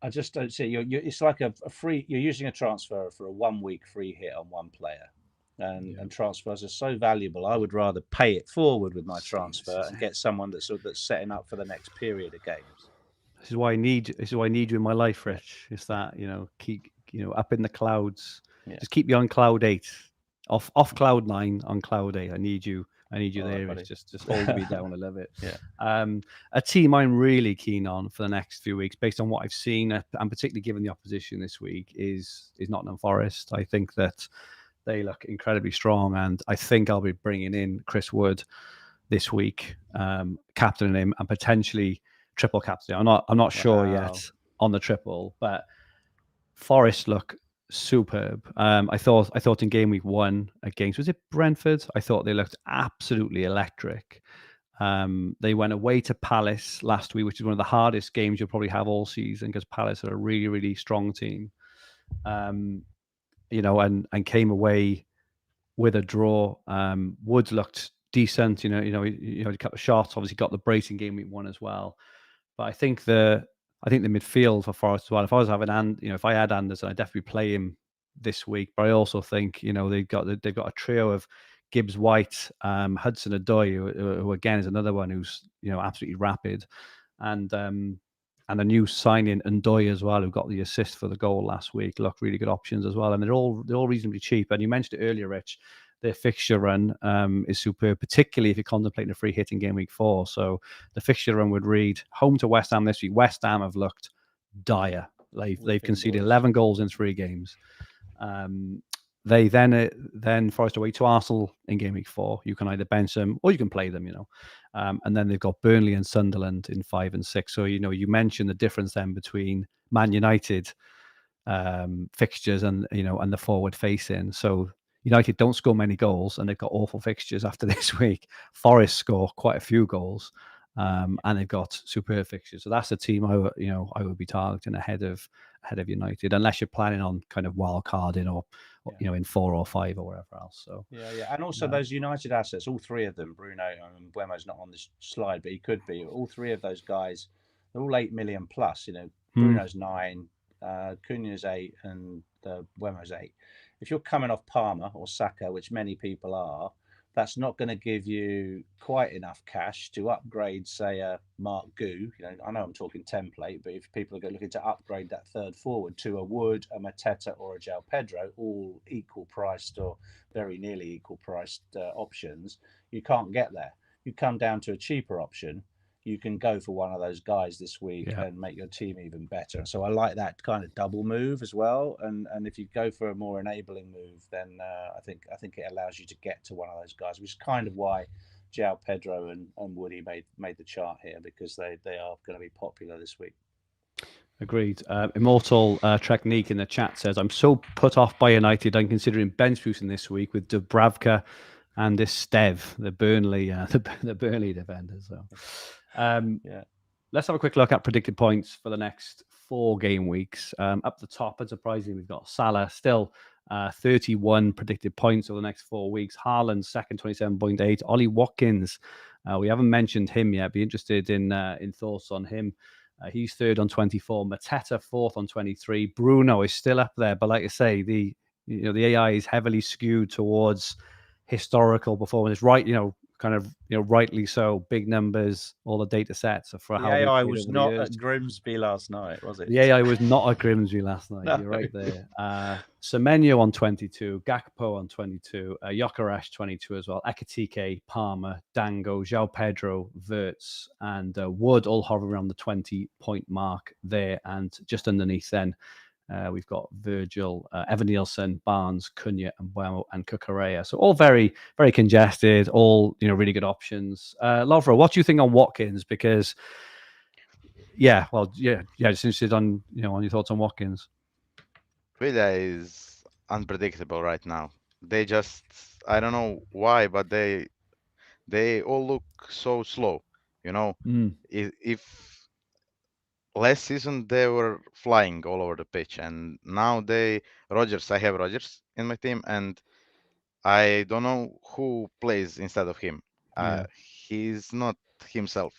I just don't see it. It's like a free. You're using a transfer for a 1-week free hit on one player. And transfers are so valuable. I would rather pay it forward with my transfer and get someone that's setting up for the next period of games. This is why I need you in my life, Rich. It's that keep up in the clouds. Yeah. Just keep you on cloud 8. off cloud 9 on cloud 8. I need you All right, there. buddy. It's just hold me down. I love it. Yeah. A team I'm really keen on for the next few weeks, based on what I've seen, and particularly given the opposition this week, is Nottingham Forest. I think that they look incredibly strong, and I think I'll be bringing in Chris Wood this week, captaining him, and potentially triple captain. I'm not sure Wow. yet on the triple, but Forest look superb. I thought in game week 1 against, was it Brentford? I thought they looked absolutely electric. They went away to Palace last week, which is one of the hardest games you'll probably have all season, because Palace are a really, really strong team. And came away with a draw. Woods looked decent. He had a couple of shots. Obviously, got the brace in game week 1 as well. But I think the midfield for Forest as well. If I was having if I had Anderson, I'd definitely play him this week. But I also think they've got a trio of Gibbs, White, Hudson Odoi, who again is another one who's absolutely rapid, and a new signing Ndoye as well, who got the assist for the goal last week. Look, really good options as well, and they're all reasonably cheap. And you mentioned it earlier, Rich. Their fixture run is superb, particularly if you're contemplating a free hit in game week 4. So the fixture run would read: home to West Ham this week. West Ham have looked dire. They've conceded 11 goals in 3 games. They then Forest away to Arsenal in game week 4. You can either bench them or you can play them, and then they've got Burnley and Sunderland in 5 and 6. So you mentioned the difference then between Man United fixtures and the forward facing. So United don't score many goals, and they've got awful fixtures after this week. Forest score quite a few goals, and they've got superb fixtures. So that's a team I would be targeting ahead of United, unless you're planning on kind of wild carding or in 4 or 5 or whatever else. So yeah, and also those United assets, all 3 of them. Bruno, Buemo's not on this slide, but he could be. All 3 of those guys, they're all 8 million plus. Bruno's 9, Cunha's 8, and Buemo's 8. If you're coming off Palmer or Saka, which many people are, that's not going to give you quite enough cash to upgrade, say, a Mark Gu. I know I'm talking template, but if people are looking to upgrade that third forward to a Wood, a Mateta, or a João Pedro, all equal priced or very nearly equal priced options, you can't get there. You come down to a cheaper option, you can go for one of those guys this week and make your team even better. So I like that kind of double move as well. And if you go for a more enabling move, then I think it allows you to get to one of those guys, which is kind of why João Pedro and Woody made the chart here, because they are going to be popular this week. Agreed. Immortal Technique in the chat says, I'm so put off by United, I'm considering bench boosting this week with Dubravka and this Stev, the Burnley the Burnley defenders. So let's have a quick look at predicted points for the next 4 game weeks. Up the top, unsurprisingly, we've got Salah still 31 predicted points over the next 4 weeks. Haaland second, 27.8. Ollie Watkins, we haven't mentioned him yet. Be interested in thoughts on him. He's third on 24. Mateta fourth on 23. Bruno is still up there, but like I say, the AI is heavily skewed towards historical performance, right? Rightly so. Big numbers, all the data sets for the how AI was not at Grimsby last night, was it? The AI was not at Grimsby last night. No. You're right there. Semenyo on 22, Gakpo on 22, Gyökeres 22 as well, Ekitike, Palmer, Dango, João Pedro, Wirtz, and Wood all hovering around the 20-point mark there. And just underneath then, we've got Virgil, Evan Nielsen, Barnes, Cunha, and Buemo and Cucurella. So all very, very congested, all really good options. Lovro, what do you think on Watkins? Because just interested on on your thoughts on Watkins. Villa is unpredictable right now. They just, I don't know why, but they all look so slow. If last season they were flying all over the pitch, and now I have Rogers in my team, and I don't know who plays instead of him. He's not himself.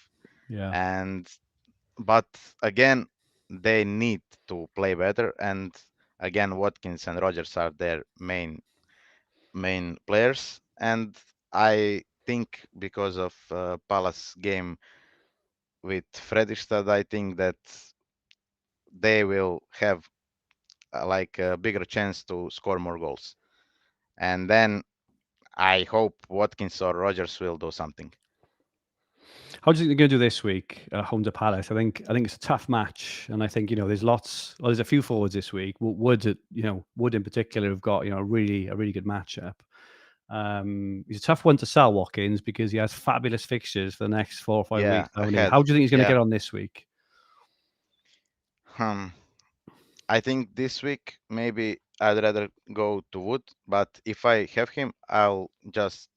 But again, they need to play better, and again, Watkins and Rogers are their main players, and I think because of Palace game with Fredrikstad, I think that they will have like a bigger chance to score more goals. and then I hope Watkins or Rogers will do something. How do you think they're going to do this week at home to Palace? I think it's a tough match, and I think there's a few forwards this week. Wood in particular have got a really good matchup. He's a tough one to sell, Watkins, because he has fabulous fixtures for the next 4 or 5 Yeah, weeks. How do ahead. you think he's going to Yeah. get on this week? I think this week maybe I'd rather go to Wood, but if I have him, I'll just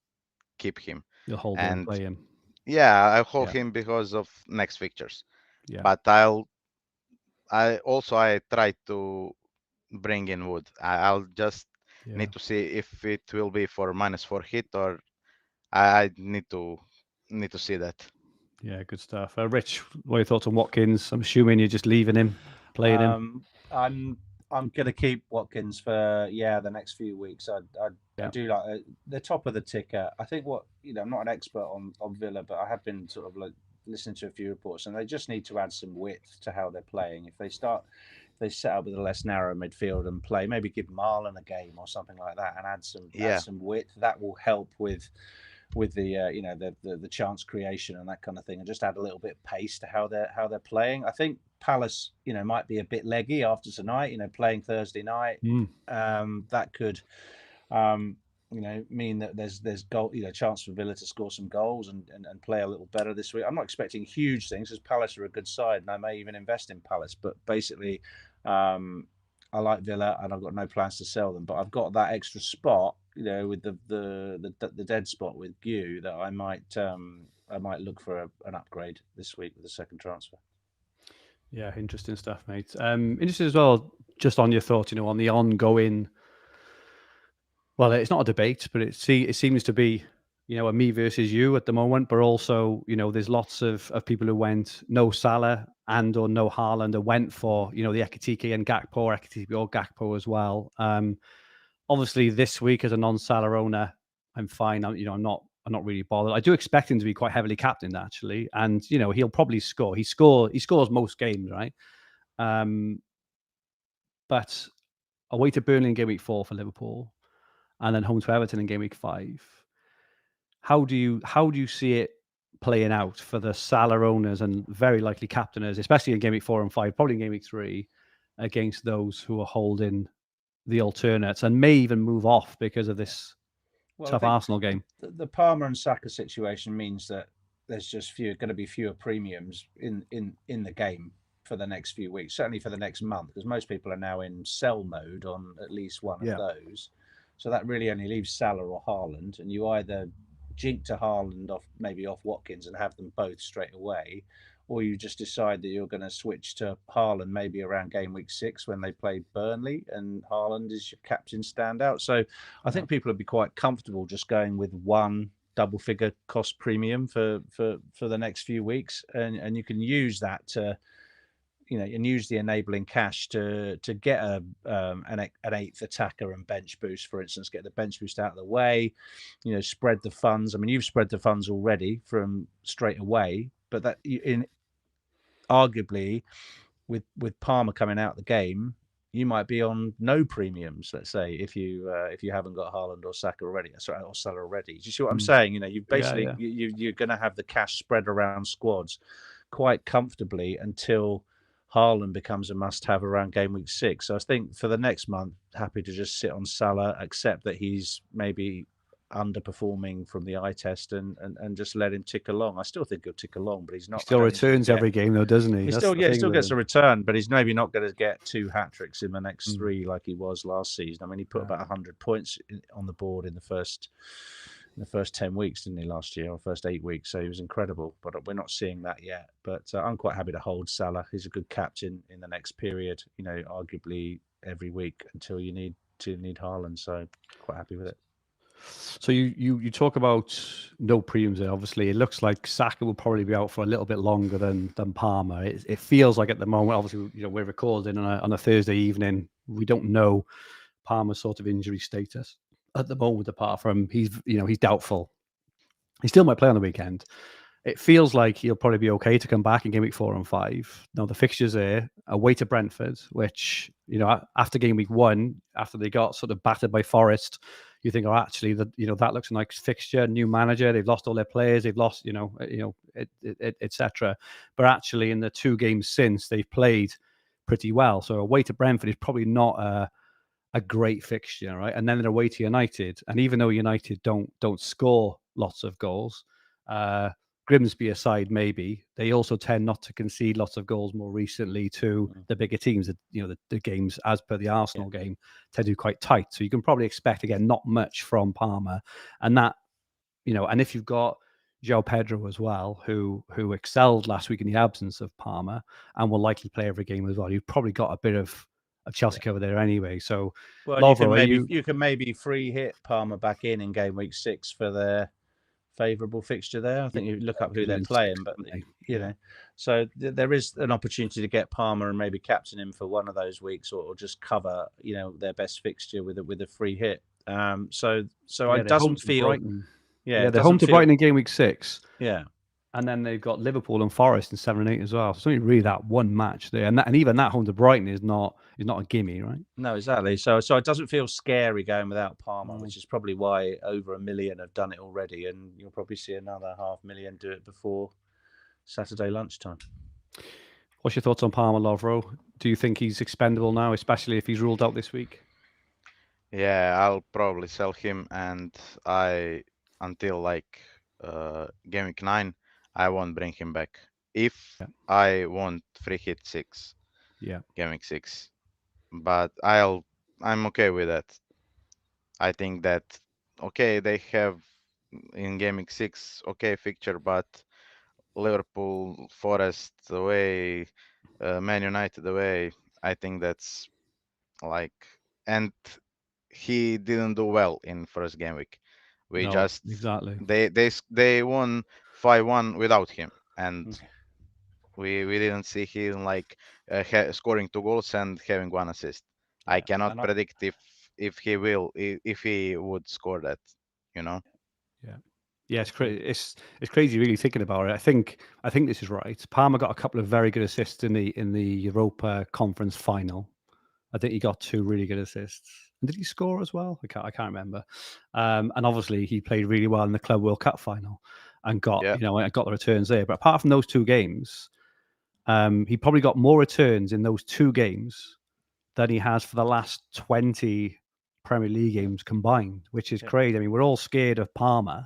keep him. You'll hold him, play him. Yeah, I'll hold Yeah. him because of next fixtures. Yeah. But I try to bring in Wood. I'll just need to see if it will be for -4 hit, or I need to see that. Yeah, good stuff. Rich, what are your thoughts on Watkins? I'm assuming you're just leaving him, playing him. I'm going to keep Watkins for the next few weeks. I do like the top of the ticker. I think I'm not an expert on Villa, but I have been sort of like listening to a few reports, and they just need to add some width to how they're playing. If they set up with a less narrow midfield and play, maybe give Marlon a game or something like that, and add some width, that will help with the chance creation and that kind of thing, and just add a little bit of pace to how they're playing. I think Palace, might be a bit leggy after tonight. Playing Thursday night, that could, mean that there's goal, chance for Villa to score some goals and play a little better this week. I'm not expecting huge things, because Palace are a good side, and I may even invest in Palace. But basically, I like Villa, and I've got no plans to sell them. But I've got that extra spot, with the dead spot with Gu, that I might look for an upgrade this week with the second transfer. Yeah, interesting stuff, mate. Interesting as well, just on your thoughts, on the ongoing. Well, it's not a debate, but it seems to be, a me versus you at the moment. But also, there's lots of people who went no Salah or no Haaland, or went for, the Ekitike and Gakpo, or Ekitike or Gakpo as well. Obviously, this week as a non-Salah owner, I'm fine. I'm not really bothered. I do expect him to be quite heavily captained, actually, and he'll probably score. He scores most games, right? But away to Burnley in game week 4 for Liverpool, and then home to Everton in game week 5. How do you see it playing out for the Salah owners and very likely captainers, especially in game week 4 and 5, probably in game week 3, against those who are holding the alternates and may even move off because of this tough Arsenal game? The Palmer and Saka situation means that there's just going to be fewer premiums in the game for the next few weeks, certainly for the next month, because most people are now in sell mode on at least one of those. So that really only leaves Salah or Haaland, and you either jink to Haaland off Watkins and have them both straight away, or you just decide that you're going to switch to Haaland maybe around game week 6 when they play Burnley, and Haaland is your captain standout. So I think people would be quite comfortable just going with one double figure cost premium for the next few weeks, and you can use that to and use the enabling cash to get an eighth attacker and bench boost, for instance, get the bench boost out of the way, spread the funds. I mean, you've spread the funds already from straight away, but that arguably with Palmer coming out of the game, you might be on no premiums, let's say, if you haven't got Haaland or Saka already, or Salah already. Do you see what I'm saying? You've basically you're going to have the cash spread around squads quite comfortably until Haaland becomes a must-have around game week 6. So I think for the next month, happy to just sit on Salah, accept that he's maybe underperforming from the eye test, and just let him tick along. I still think he'll tick along, but he's not. He still returns every game, though, doesn't he? He still gets a return, but he's maybe not going to get 2 hat-tricks in the next 3 like he was last season. I mean, he put about 100 points on the board in the first 10 weeks, didn't he, last year, or first 8 weeks? So he was incredible, but we're not seeing that yet. But I'm quite happy to hold Salah. He's a good captain in the next period, arguably every week until you need Haaland. So quite happy with it. So you talk about no premiums there. Obviously, it looks like Saka will probably be out for a little bit longer than Palmer. It feels like at the moment, obviously, we're recording on a Thursday evening. We don't know Palmer's sort of injury status at the moment, apart from he's doubtful. He still might play on the weekend. It feels like he'll probably be okay to come back in game week 4 and 5. Now the fixtures there, away to Brentford, which after game week 1, after they got sort of battered by Forest, you think, oh, actually, that looks a nice fixture, new manager, they've lost all their players, they've lost, etc. But actually, in the 2 games since, they've played pretty well. So away to Brentford is probably not a great fixture, right? And then they're away to United, and even though United don't score lots of goals, Grimsby aside, maybe they also tend not to concede lots of goals more recently to the bigger teams. The games, as per the Arsenal game, tend to be quite tight. So you can probably expect, again, not much from Palmer. And that, and if you've got João Pedro as well, who excelled last week in the absence of Palmer and will likely play every game as well, you've probably got a bit of Chelsea cover there anyway. So, well, Lovro, you can maybe free hit Palmer back in game week 6 for their favourable fixture there. I think you look up who they're playing, but so there is an opportunity to get Palmer and maybe captain him for one of those weeks, or just cover their best fixture with a free hit. So it doesn't feel Brighton. They're home to Brighton in game week 6. And then they've got Liverpool and Forest in 7 and 8 as well. So it's only really that one match there, and even that home to Brighton is not a gimme, right? No, exactly. So it doesn't feel scary going without Palmer, which is probably why over 1 million have done it already, and you'll probably see another 500,000 do it before Saturday lunchtime. What's your thoughts on Palmer, Lovro? Do you think he's expendable now, especially if he's ruled out this week? Yeah, I'll probably sell him, and until game week 9, I won't bring him back. If I won't free hit 6, game week 6, but I'm okay with that. I think that they have in game week 6 fixture, but Liverpool, Forest away, Man United away, I think that's and he didn't do well in first game week. They won 5-1 without him, and we didn't see him scoring 2 goals and having 1 assist. I cannot predict if he would score that, Yeah, it's crazy really thinking about it. I think this is right. Palmer got a couple of very good assists in the Europa Conference final. I think he got 2 really good assists. And did he score as well? I can't remember. And obviously he played really well in the Club World Cup final and got got the returns there. But apart from those 2 games, he probably got more returns in those 2 games than he has for the last 20 Premier League games combined, which is crazy. I mean, we're all scared of Palmer.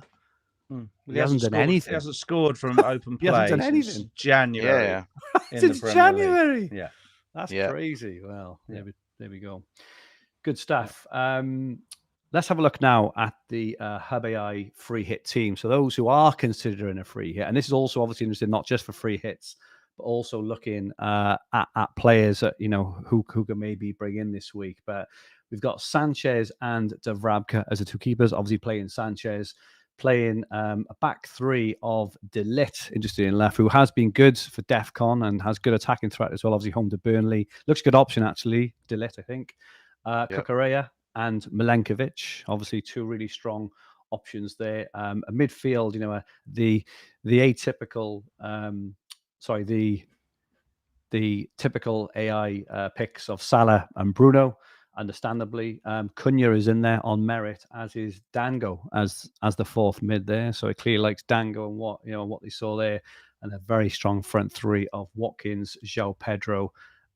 He hasn't done anything. He hasn't scored from open play. He hasn't done anything. January. Since January. Yeah. That's crazy. Well, there we go. Good stuff. Let's have a look now at the Hub AI free hit team. So those who are considering a free hit, and this is also obviously interesting not just for free hits, but also looking at players that, who can maybe bring in this week. But we've got Sanchez and Davrabka as the 2 keepers. Obviously playing Sanchez, playing a back 3 of De Ligt, interesting in left, who has been good for DEFCON and has good attacking threat as well. Obviously home to Burnley. Looks a good option, actually, De Ligt, I think. Cucurella and Milenkovic, obviously 2 really strong options there. A midfield, the atypical, the typical AI picks of Salah and Bruno. Understandably, Cunha is in there on merit, as is Dango as the 4th mid there. So it clearly likes Dango and what they saw there, and a very strong front 3 of Watkins, João Pedro,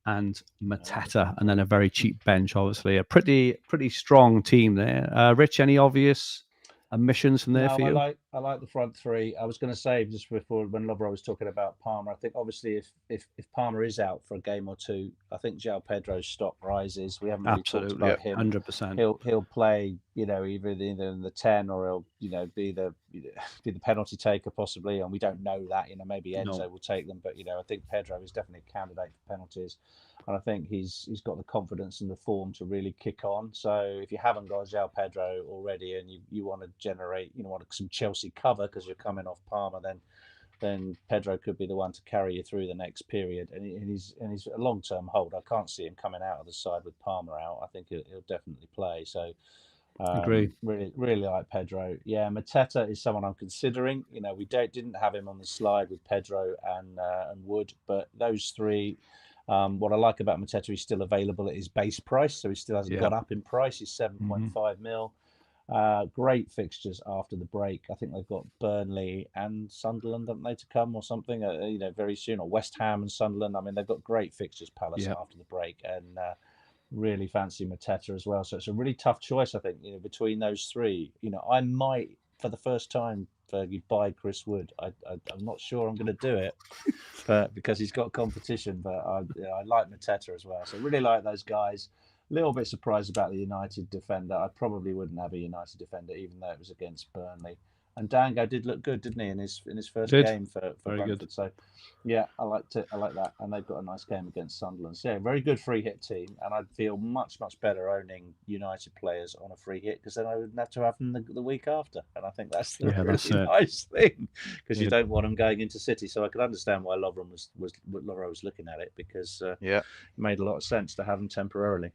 and Mateta, and then a very cheap bench. Obviously, a pretty strong team there. Rich, any obvious omissions from there for you? I like the front 3. I was going to say just before when Lovro was talking about Palmer, I think obviously if Palmer is out for a game or 2, I think João Pedro's stock rises. We haven't really talked about him. 100%. He'll play, either in the 10 or he'll be the penalty taker possibly, and we don't know that. Maybe Enzo will take them, but I think Pedro is definitely a candidate for penalties. And I think he's got the confidence and the form to really kick on. So if you haven't got João Pedro already and you want to generate, want some Chelsea cover because you're coming off Palmer, then Pedro could be the one to carry you through the next period. And he's a long-term hold. I can't see him coming out of the side with Palmer out. I think he'll definitely play. So agree. Really like Pedro. Yeah, Mateta is someone I'm considering. We didn't have him on the slide with Pedro and Wood, but those 3. What I like about Mateta, he's still available at his base price, so he still hasn't got up in price. He's 7.5 mil. Great fixtures after the break. I think they've got Burnley and Sunderland, haven't they, to come or something? Very soon, or West Ham and Sunderland. I mean, they've got great fixtures, Palace, Yeah. after the break, and really fancy Mateta as well. So it's a really tough choice, I think, between those three. I might, for the first time, Fergie, buy Chris Wood. I'm not sure I'm going to do it, but because he's got competition. But I like Mateta as well. So really like those guys. A little bit surprised about the United defender. I probably wouldn't have a United defender, even though it was against Burnley. And Dango did look good, didn't he, in his first game for Very Brentford? good. So, yeah, I liked it. I like that, and they've got a nice game against Sunderland. So, yeah, very good free hit team, and I'd feel much better owning United players on a free hit because then I wouldn't have to have them the week after, and I think that's the really nice thing because you don't want them going into City. So I could understand why Lovro was looking at it because it made a lot of sense to have them temporarily.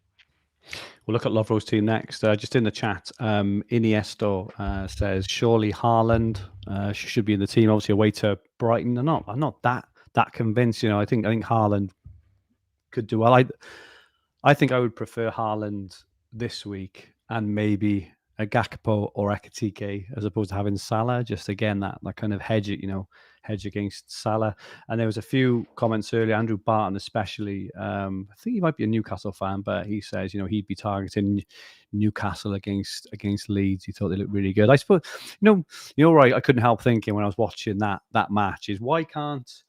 We'll look at Lovro's team next. Just in the chat, Iniesta says surely Haaland should be in the team. Obviously, away to Brighton. I'm not that convinced. I think Haaland could do well. I think I would prefer Haaland this week and maybe a Gakpo or Ekitike as opposed to having Salah. Just again that kind of hedge against Salah. And there was a few comments earlier. Andrew Barton, especially. I think he might be a Newcastle fan, but he says he'd be targeting Newcastle against Leeds. He thought they looked really good. I suppose right. I couldn't help thinking when I was watching that match is why can't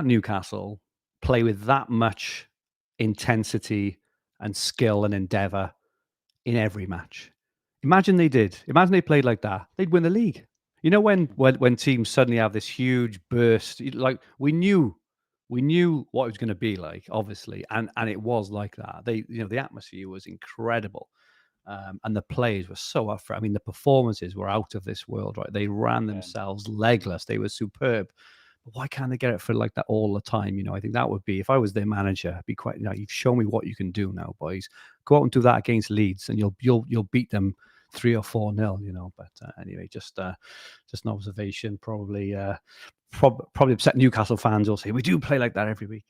Newcastle play with that much intensity and skill and endeavor in every match? Imagine they did. Imagine they played like that. They'd win the league. When teams suddenly have this huge burst, like we knew what it was going to be like, obviously, and it was like that. The atmosphere was incredible, and the players were so up for it. I mean, the performances were out of this world, right? They ran themselves legless. They were superb. But why can't they get it for like that all the time? I think that would be, if I was their manager, be quite. You've shown me what you can do now, boys. Go out and do that against Leeds, and you'll beat them 3 or 4-0. But anyway, just an observation. Probably upset Newcastle fans. Will say we do play like that every week.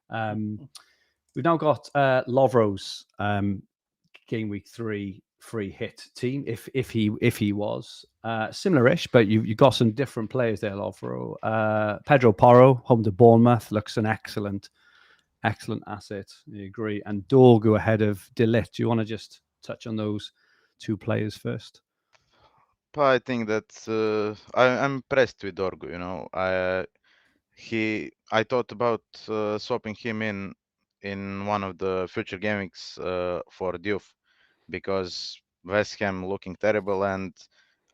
We've now got Lovro's game week 3 free hit team. If he was similar-ish, but you got some different players there, Lovro. Pedro Porro, home to Bournemouth, looks an excellent asset. I agree. And Dorgu ahead of De Ligt. Do you want to just touch on those two players first? I think that I'm impressed with Dorgu. I thought about swapping him in one of the future game weeks for Diouf because West Ham looking terrible, and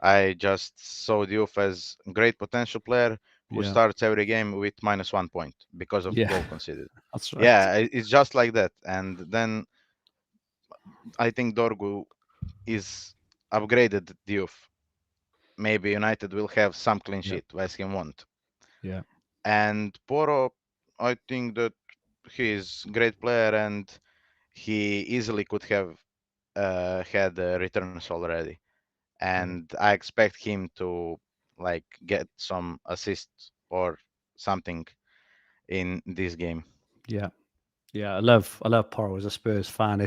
I just saw Diouf as great potential player who starts every game with -1 point because of goal conceded. That's right. Yeah, it's just like that. And then I think Dorgu is upgraded Diouf. Maybe United will have some clean sheet. West Ham won't. Yeah. And Poro, I think that he is great player and he easily could have had returns already. And I expect him to get some assists or something in this game. Yeah. I love Porro as a Spurs fan.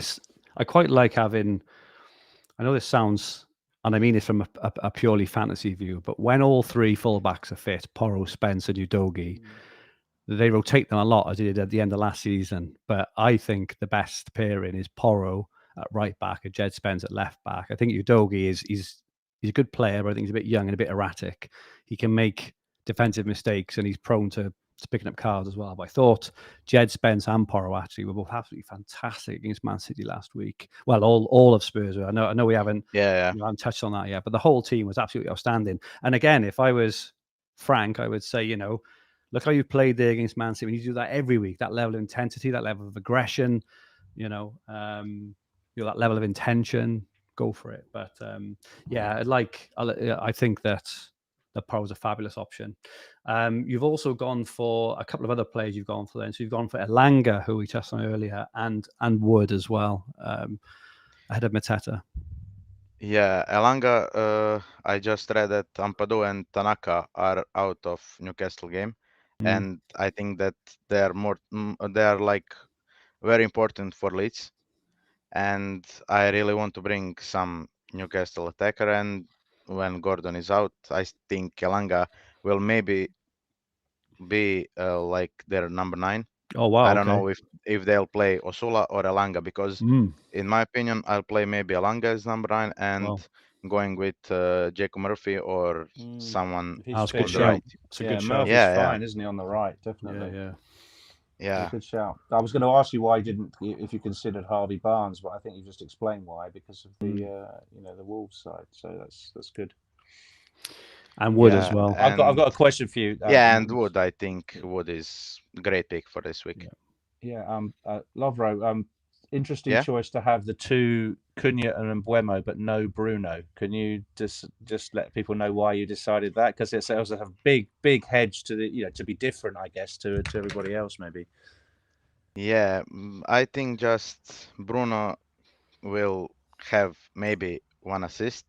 I quite like having. I know this sounds, and I mean it from a purely fantasy view, but when all three fullbacks are fit, Porro, Spence, and Udogie, they rotate them a lot as they did at the end of last season. But I think the best pairing is Porro at right back and Jed Spence at left back. I think Udogie he's a good player, but I think he's a bit young and a bit erratic. He can make defensive mistakes and he's prone to picking up cards as well. But I thought Jed Spence and Porro actually were both absolutely fantastic against Man City last week. Well, all of Spurs were. I know we haven't haven't touched on that yet, but the whole team was absolutely outstanding. And again, if I was Frank, I would say, look how you played there against Man City. You do that every week. That level of intensity, that level of aggression, that level of intention. Go for it. But I think that the Pro is a fabulous option. You've also gone for a couple of other players. You've gone for then. So you've gone for Elanga, who we touched on earlier, and Wood as well, ahead of Mateta. Yeah, Elanga, I just read that Ampadu and Tanaka are out of Newcastle game, and I think that they are very important for Leeds. and I really want to bring some Newcastle attacker. And when Gordon is out, I think Elanga will maybe be like their number 9. Oh wow. I don't Okay. know if they'll play Osula or Elanga, because in my opinion, I'll play maybe Elanga as number 9 and Wow. going with Jacob Murphy or someone He's That's a fit, good on the shout. right. It's a Yeah, good shout. Murphy's Yeah, fine, yeah. isn't he, on the right? Definitely. Yeah. Yeah. Good shout. I was going to ask you why you didn't, if you considered Harvey Barnes, but I think you just explained why, because of the the Wolves side. So that's good. And Wood Yeah, as well. I've got a question for you. and Wood, I think Wood is great pick for this week. Lovro, interesting Yeah? choice to have the 2 Cunha and Mbuemo, but no Bruno. Can you just let people know why you decided that? Because it also have big hedge to the to be different, I guess, to everybody else maybe. Yeah, I think just Bruno will have maybe 1 assist,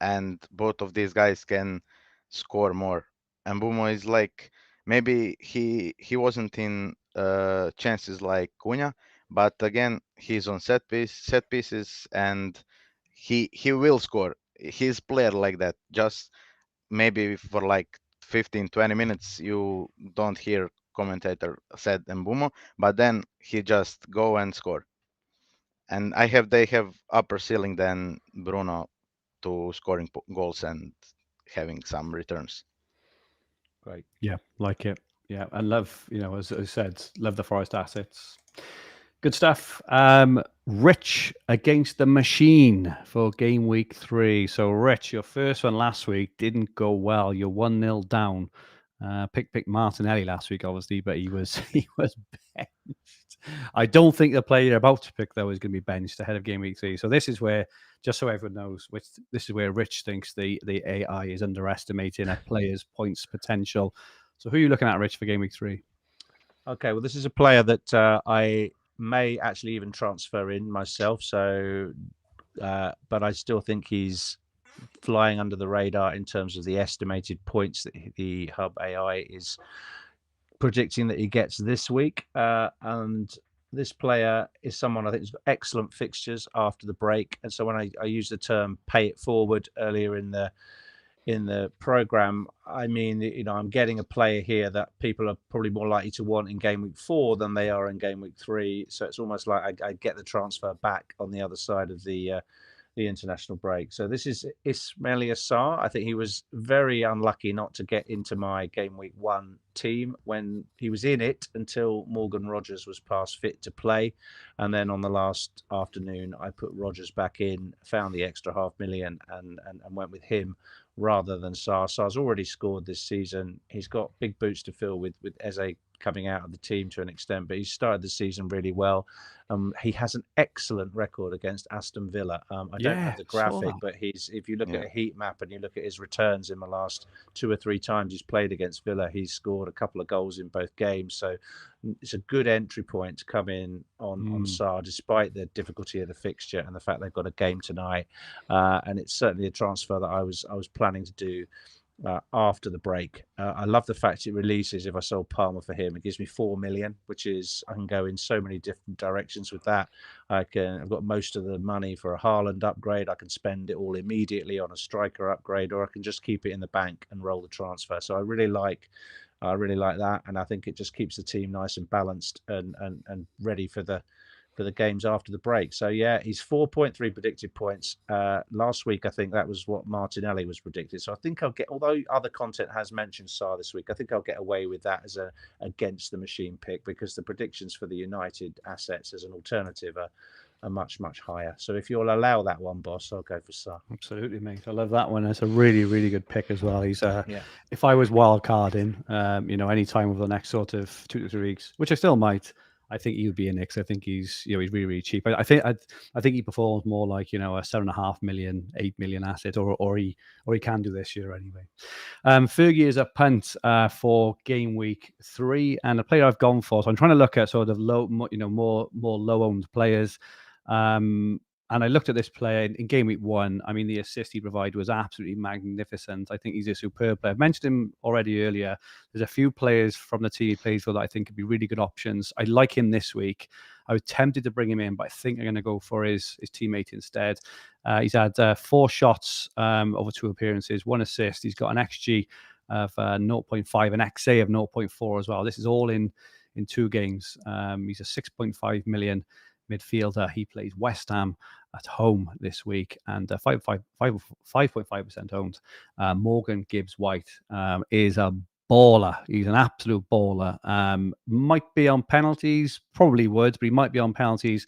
and both of these guys can score more. And Bumo is like, maybe he wasn't in chances like Cunha, but again he's on set pieces, and he will score. He's player like that. Just maybe for like 15-20 minutes you don't hear commentator said Mbumo, but then he just go and score. And they have upper ceiling than Bruno to scoring goals and having some returns. Great. Yeah, like it. Yeah, and love, as I said, love the Forest assets. Good stuff. Rich against the machine for game week 3. So, Rich, your first one last week didn't go well. You're 1-0 down. Pick Martinelli last week, obviously, but he was benched. I don't think the player you're about to pick, though, is going to be benched ahead of game week 3. So this is where, just so everyone knows, this is where Rich thinks the AI is underestimating a player's points potential. So who are you looking at, Rich, for game week 3? Okay, well, this is a player that I may actually even transfer in myself. So, but I still think he's flying under the radar in terms of the estimated points that the Hub AI is predicting that he gets this week. And this player is someone I think has got excellent fixtures after the break. And so when I use the term "pay it forward" earlier in the program, I mean, I'm getting a player here that people are probably more likely to want in game week 4 than they are in game week 3. So it's almost like I get the transfer back on the other side of the international break. So this is Ismail Assar. I think he was very unlucky not to get into my game week 1 team when he was in it until Morgan Rogers was past fit to play. And then on the last afternoon, I put Rogers back in, found the extra $500,000 and went with him rather than Sarr. Sarr's already scored this season. He's got big boots to fill with Eze coming out of the team to an extent, but he started the season really well. He has an excellent record against Aston Villa. I don't have the graphic, but if you look at a heat map and you look at his returns in the last 2 or 3 times he's played against Villa, he's scored a couple of goals in both games. So it's a good entry point to come in on Sarr, despite the difficulty of the fixture and the fact they've got a game tonight. And it's certainly a transfer that I was planning to do after the break. I love the fact it releases if I sold Palmer for him. It gives me 4 million, which is, I can go in so many different directions with that. I've got most of the money for a Haaland upgrade. I can spend it all immediately on a striker upgrade, or I can just keep it in the bank and roll the transfer. So I really like that, and I think it just keeps the team nice and balanced and ready for the games after the break. So yeah, he's 4.3 predicted points. Last week, I think that was what Martinelli was predicted. So I think I'll get, although other content has mentioned Sarr this week, I think I'll get away with that as a against the machine pick, because the predictions for the United assets as an alternative are much higher. So if you'll allow that one, boss, I'll go for Sarr. Absolutely, mate. I love that one. It's a really, really good pick as well. He's if I was wild carding, any time over the next sort of 2 to 3 weeks, which I still might, I think he would be in it. 'Cause I think he's really, really cheap. I think he performs more like a 7.5 million, 8 million asset, or he can do this year anyway. Fergi is a punt for game week 3, and a player I've gone for. So I'm trying to look at sort of low, more low owned players. And And I looked at this player in game week 1. I mean, the assist he provided was absolutely magnificent. I think he's a superb player. I've mentioned him already earlier. There's a few players from the team he plays for that I think could be really good options. I like him this week. I was tempted to bring him in, but I think I'm going to go for his teammate instead. He's had 4 shots over 2 appearances, 1 assist. He's got an XG of 0.5, an XA of 0.4 as well. This is all in 2 games. He's a 6.5 million midfielder. He plays West Ham at home this week, and 5.5% owned. Morgan Gibbs-White is a baller. He's an absolute baller. Might be on penalties, probably would, but he might be on penalties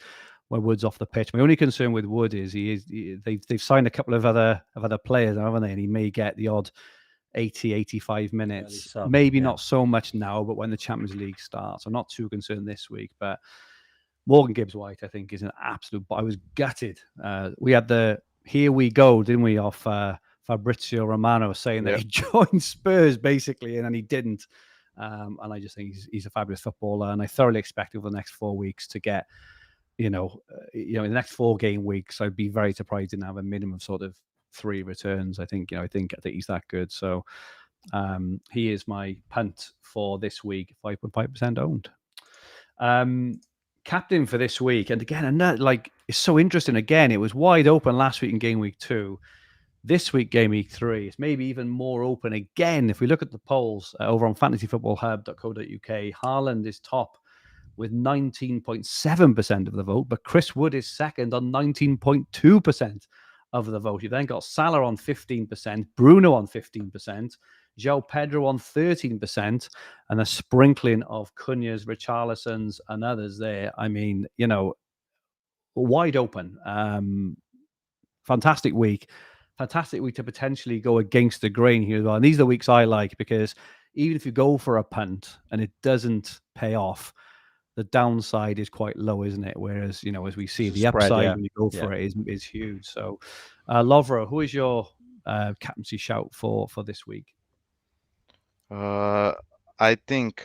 when Wood's off the pitch. My only concern with Wood is they've signed a couple of other players, haven't they? And he may get the odd 80, 85 minutes. Maybe not so much now, but when the Champions League starts, I'm not too concerned this week. But Morgan Gibbs-White, I think, is an absolute. I was gutted. We had the "Here we go," didn't we, off Fabrizio Romano saying that he joined Spurs basically, and then he didn't. And I just think he's a fabulous footballer, and I thoroughly expect over the next 4 weeks to get, in the next 4 game weeks, I'd be very surprised to have a minimum sort of 3 returns. I think he's that good. So he is my punt for this week, 5.5% owned. Captain for this week, and again, it's so interesting. Again, it was wide open last week in game week 2. This week, game week 3, it's maybe even more open again. If we look at the polls over on fantasyfootballhub.co.uk, Haaland is top with 19.7% of the vote, but Chris Wood is second on 19.2% of the vote. You then got Salah on 15%, Bruno on 15%, João Pedro on 13%, and a sprinkling of Cunha's, Richarlison's, and others there. I mean, wide open. Fantastic week to potentially go against the grain here as well. And these are the weeks I like, because even if you go for a punt and it doesn't pay off, the downside is quite low, isn't it? Whereas, as we see, the upside when you go for it is huge. So, Lovro, who is your captaincy shout for this week? I think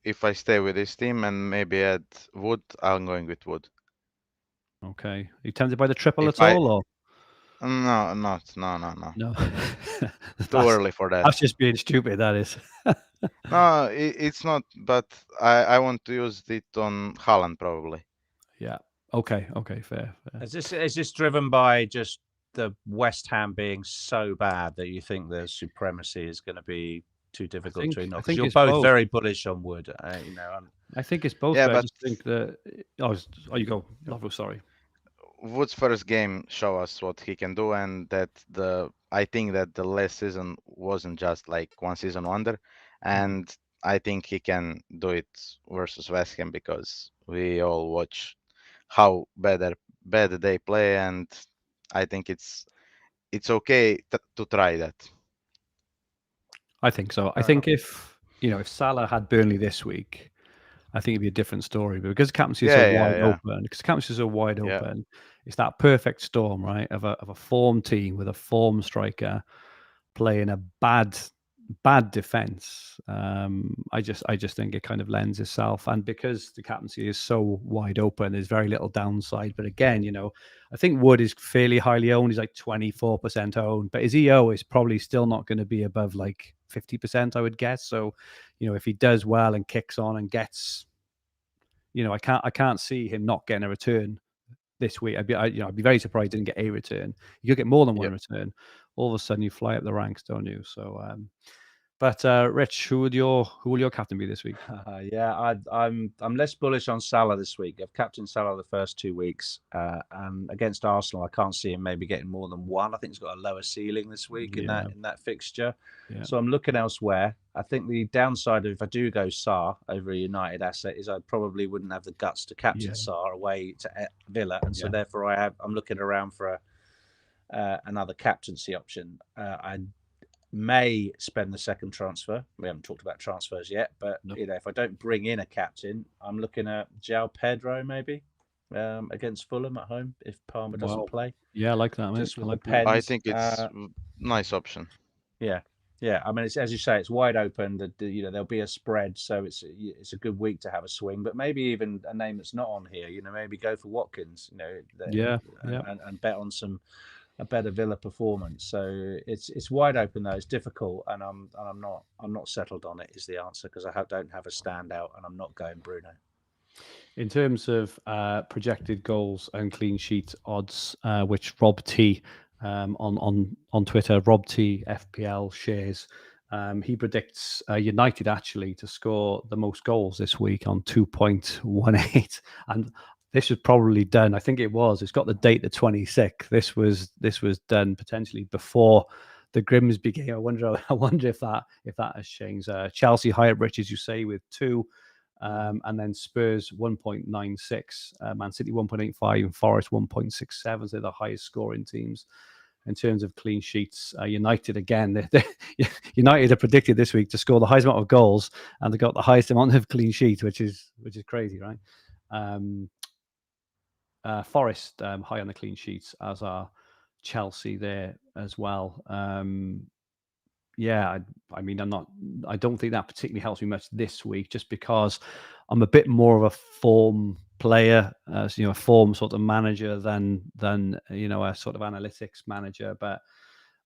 if I stay with this team and maybe add Wood, I'm going with Wood. Okay. Are you tempted by the triple at all? Or? No. No. Too early for that. That's just being stupid, that is. No, it's not, but I want to use it on Haaland probably. Yeah. Okay, fair. Is this driven by just the West Ham being so bad that you think the supremacy is going to be too difficult to ignore? Because you're both very bullish on Wood. I think it's both. Yeah, but I just think that. Oh, you go, Lovro. Sorry. Wood's first game show us what he can do, and that I think that the last season wasn't just like one season wonder, and I think he can do it versus West Ham, because we all watch how bad they play, and I think it's okay to try that. I think so. I think if Salah had Burnley this week, I think it'd be a different story. But because captaincy is so wide open, it's that perfect storm, right? Of a form team with a form striker playing a bad defense. I just think it kind of lends itself, and because the captaincy is so wide open, there's very little downside. But again, I think Wood is fairly highly owned. He's like 24% owned, but his EO is probably still not going to be above like 50%, I would guess. So, if he does well and kicks on and gets, I can't see him not getting a return this week. I'd be very surprised he didn't get a return. You could get more than one return. All of a sudden, you fly up the ranks, don't you? So, but Rich, who will your captain be this week? I'm less bullish on Salah this week. I've captained Salah the first 2 weeks, and against Arsenal, I can't see him maybe getting more than 1. I think he's got a lower ceiling this week in that fixture. Yeah. So I'm looking elsewhere. I think the downside of if I do go Sarr over a United asset is I probably wouldn't have the guts to captain Sarr away to Villa, and so therefore I'm looking around for another captaincy option. I may spend the second transfer. We haven't talked about transfers yet, but if I don't bring in a captain, I'm looking at João Pedro maybe against Fulham at home if Palmer doesn't play. Yeah, I like that. Just I like that. I think it's a nice option. Yeah. Yeah, I mean, it's as you say, it's wide open. There'll be a spread, so it's a good week to have a swing. But maybe even a name that's not on here. Maybe go for Watkins. Yeah. And bet on a better Villa performance. So it's wide open though. It's difficult, and I'm not settled on it. Is the answer, because I don't have a standout, and I'm not going Bruno. In terms of projected goals and clean sheet odds, which Rob T on Twitter, Rob T FPL shares, he predicts United actually to score the most goals this week on 2.18, and this was probably done. I think it was. It's got the date the 26th. This was done potentially before the Grimsby game. I wonder if that has changed. Chelsea high up Rich, as you say, with 2. And then Spurs 1.96, Man City 1.85, and Forest 1.67. They're the highest scoring teams in terms of clean sheets. United again, United are predicted this week to score the highest amount of goals, and they got the highest amount of clean sheets, which is crazy, right? Forest high on the clean sheets, as are Chelsea there as well. Yeah, I mean, I don't think that particularly helps me much this week, just because I'm a bit more of a form player, a form sort of manager than a sort of analytics manager. But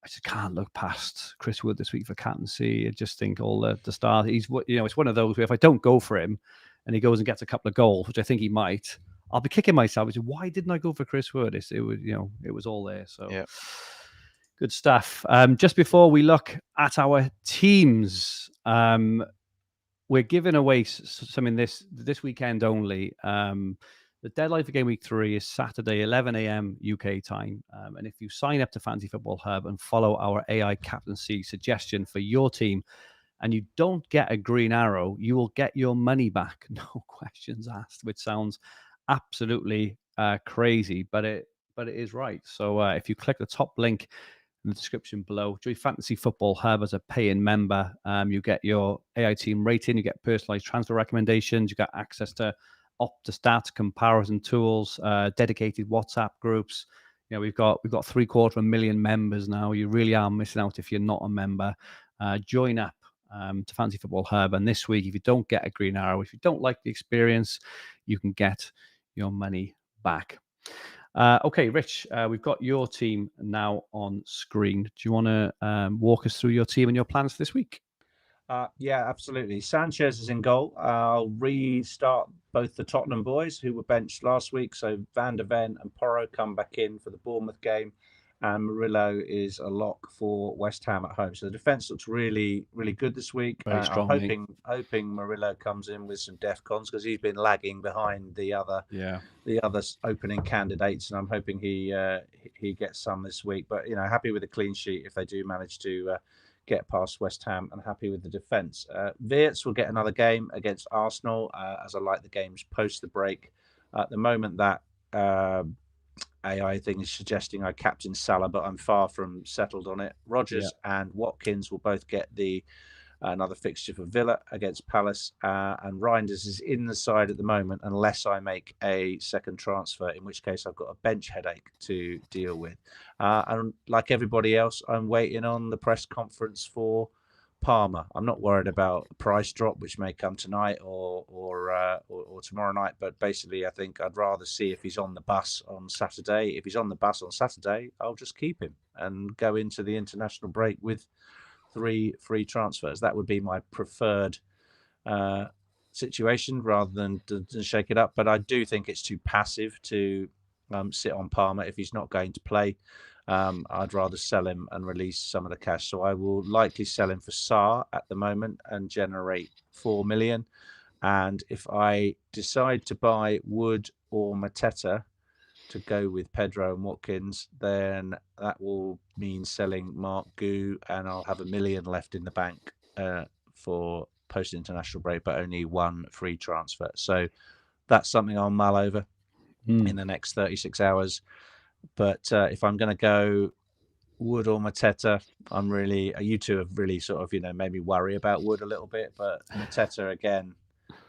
I just can't look past Chris Wood this week for captaincy. I just think all the stars. It's one of those where if I don't go for him, and he goes and gets a couple of goals, which I think he might, I'll be kicking myself. Why didn't I go for Chris Wood? It was all there. So. Yeah. Good stuff. Just before we look at our teams, we're giving away something this weekend only. The deadline for Game Week 3 is Saturday, 11 a.m. UK time. And if you sign up to Fantasy Football Hub and follow our AI captaincy suggestion for your team, and you don't get a green arrow, you will get your money back. No questions asked, which sounds absolutely crazy, but it is right. So if you click the top link in the description below, join Fantasy Football Hub as a paying member. You get your AI team rating, you get personalized transfer recommendations, you got access to Opta-Stats, comparison tools, dedicated WhatsApp groups. We've got 750,000 members now. You really are missing out if you're not a member. Join up to Fantasy Football Hub, and this week, if you don't get a green arrow, if you don't like the experience, you can get your money back. Okay, Rich, we've got your team now on screen. Do you want to walk us through your team and your plans for this week? Yeah, absolutely. Sanchez is in goal. I'll restart both the Tottenham boys who were benched last week. So Van der Ven and Porro come back in for the Bournemouth game. And Murillo is a lock for West Ham at home. So the defence looks really, really good this week. Very strong, I'm hoping Murillo comes in with some DEFCONs, because he's been lagging behind the other opening candidates, and I'm hoping he gets some this week. But happy with the clean sheet if they do manage to get past West Ham, and happy with the defence. Wirtz will get another game against Arsenal, as I like the games post the break. At the moment, that AI thing is suggesting I captain Salah, but I'm far from settled on it. Rodgers and Watkins will both get another fixture for Villa against Palace, and Reinders is in the side at the moment unless I make a second transfer, in which case I've got a bench headache to deal with. And like everybody else, I'm waiting on the press conference for Palmer. I'm not worried about a price drop, which may come tonight or tomorrow night, but basically I think I'd rather see if he's on the bus on Saturday. If he's on the bus on Saturday, I'll just keep him and go into the international break with 3 free transfers. That would be my preferred situation, rather than shake it up. But I do think it's too passive to sit on Palmer if he's not going to play. I'd rather sell him and release some of the cash. So I will likely sell him for Sarr at the moment and generate 4 million. And if I decide to buy Wood or Mateta to go with Pedro and Watkins, then that will mean selling Mark Gu, and I'll have 1 million left in the bank for post-international break, but only 1 free transfer. So that's something I'll mull over in the next 36 hours. But if I'm going to go Wood or Mateta, you two have really sort of, made me worry about Wood a little bit, but Mateta again,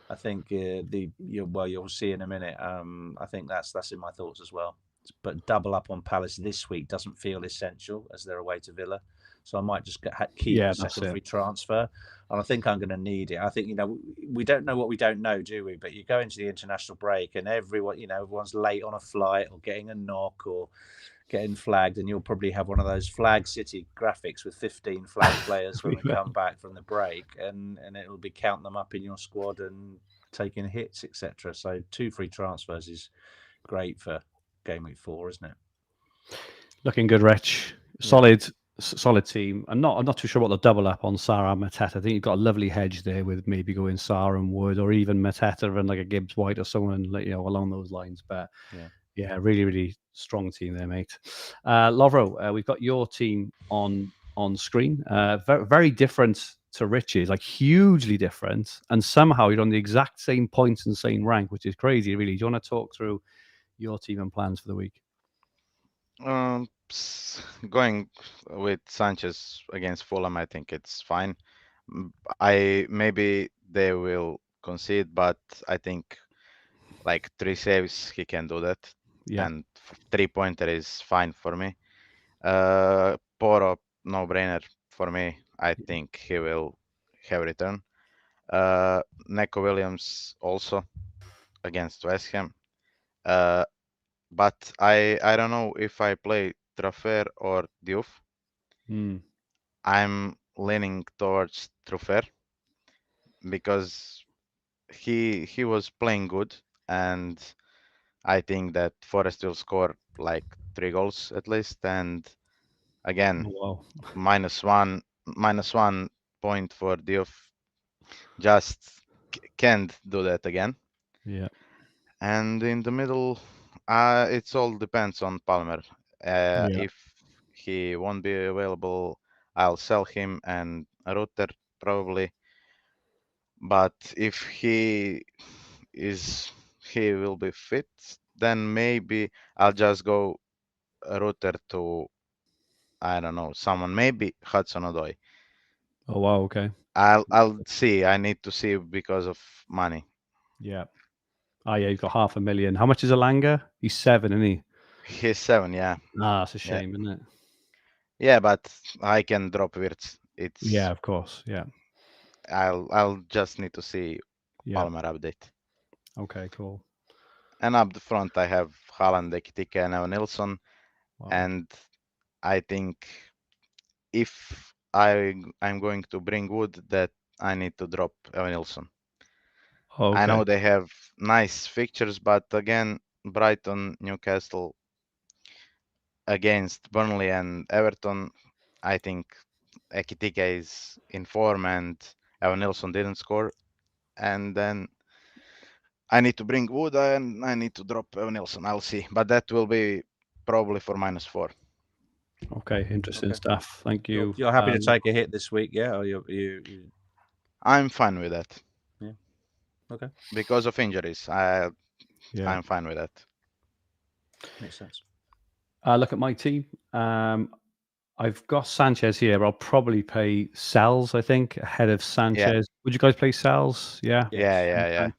I think you'll see in a minute. I think that's in my thoughts as well. But double up on Palace this week doesn't feel essential, as they're away to Villa. so I might just keep Yeah, the that's second it. free transfer. And I think I'm going to need it. I think, we don't know what we don't know, do we? But you go into the international break and everyone's late on a flight or getting a knock or getting flagged, and you'll probably have one of those Flag City graphics with 15 flag players when we come back from the break, and it'll be counting them up in your squad and taking hits, etc. So 2 free transfers is great for game week 4, isn't it? Looking good, Rich. Solid team. I'm not too sure what the double up on Sarah and Mateta. I think you've got a lovely hedge there with maybe going Sarah and Wood, or even Mateta and like a Gibbs White or someone along those lines. But yeah, really, really strong team there, mate. Lovro, we've got your team on screen. Very, very different to Rich's, like hugely different, and somehow you're on the exact same points and same rank, which is crazy, really. Do you want to talk through your team and plans for the week? Going with Sanchez against Fulham, I think it's fine. Maybe they will concede, but I think like 3 saves he can do that, and 3-pointer is fine for me. Poro, no brainer for me. I think he will have return. Neco Williams also against West Ham. But I don't know if I play Trafer or Diouf. I'm leaning towards Trafer because he was playing good, and I think that Forest will score like 3 goals at least. And again, -1 point for Diouf. Just can't do that again. Yeah. And in the middle, it all depends on Palmer. If he won't be available, I'll sell him and Rutter probably. But if he will be fit, then maybe I'll just go Rutter to, I don't know, someone, maybe Hudson-Odoi. Oh wow, okay. I'll see. I need to see because of money. Yeah. Oh yeah, he's got 500,000. How much is Alanga? He's 7, isn't he? He's 7, yeah. Ah, that's a shame, isn't it? Yeah, but I can drop Wirtz. Yeah, of course. Yeah. I'll just need to see Palmer update. Okay, cool. And up the front, I have Haaland, Ekitike, and Nilsson. Wow. And I think if I'm going to bring Wood, that I need to drop Nilsson. Okay. I know they have nice fixtures, but again, Brighton, Newcastle against Burnley and Everton, I think Ekitike is in form and Nilsson didn't score. And then I need to bring Wood and I need to drop Nilsson. I'll see. But that will be probably for -4. Okay, interesting stuff. Thank you. You're happy to take a hit this week, yeah? Or you... I'm fine with that. Yeah. Okay. Because of injuries, I'm fine with that. Makes sense. Look at my team. I've got Sanchez here, but I'll probably play Sells, I think, ahead of Sanchez. Yeah. Would you guys play Sells? Yeah. Yeah.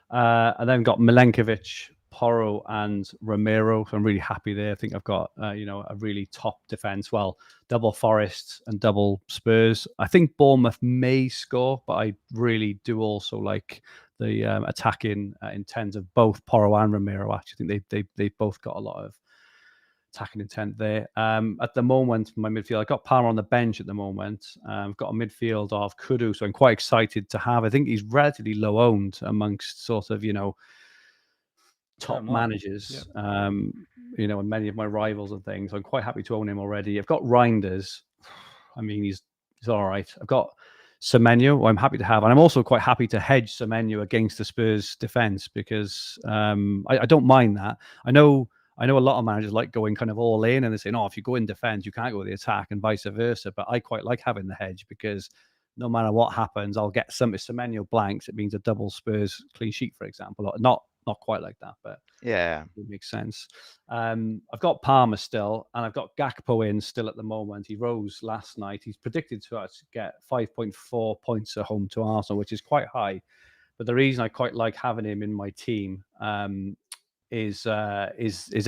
And then got Milenkovic, Porro, and Romero. So I'm really happy there. I think I've got a really top defense. Well, double Forest and double Spurs. I think Bournemouth may score, but I really do also like the attacking intent of both Porro and Romero. Actually, I think they've both got a lot of attacking intent there. At the moment, my midfield, I've got Palmer on the bench at the moment. I've got a midfield of Kudu, so I'm quite excited to have. I think he's relatively low owned amongst sort of, top managers, and many of my rivals and things. I'm quite happy to own him already. I've got Reinders. I mean, he's all right. I've got Semenyo, who I'm happy to have. And I'm also quite happy to hedge Semenyo against the Spurs defense because I don't mind that. I know a lot of managers like going kind of all in and they're saying, if you go in defense, you can't go with the attack and vice versa. But I quite like having the hedge because no matter what happens, I'll get some. If Semenyo blanks, it means a double Spurs clean sheet, for example. Not quite like that, but yeah, it makes sense. I've got Palmer still, and I've got Gakpo in still at the moment. He rose last night. He's predicted to us get 5.4 points at home to Arsenal, which is quite high. But the reason I quite like having him in my team is a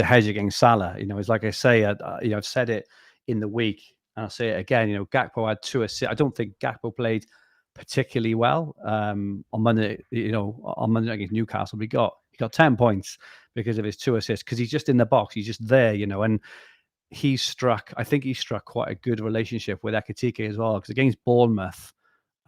hedge against Salah. It's like I say, I've said it in the week. And I'll say it again, Gakpo had 2 assists. I don't think Gakpo played particularly well on Monday. On Monday against Newcastle, he got 10 points because of his 2 assists, because he's just in the box, he's just there, and I think he struck quite a good relationship with Ekitike as well, because against Bournemouth,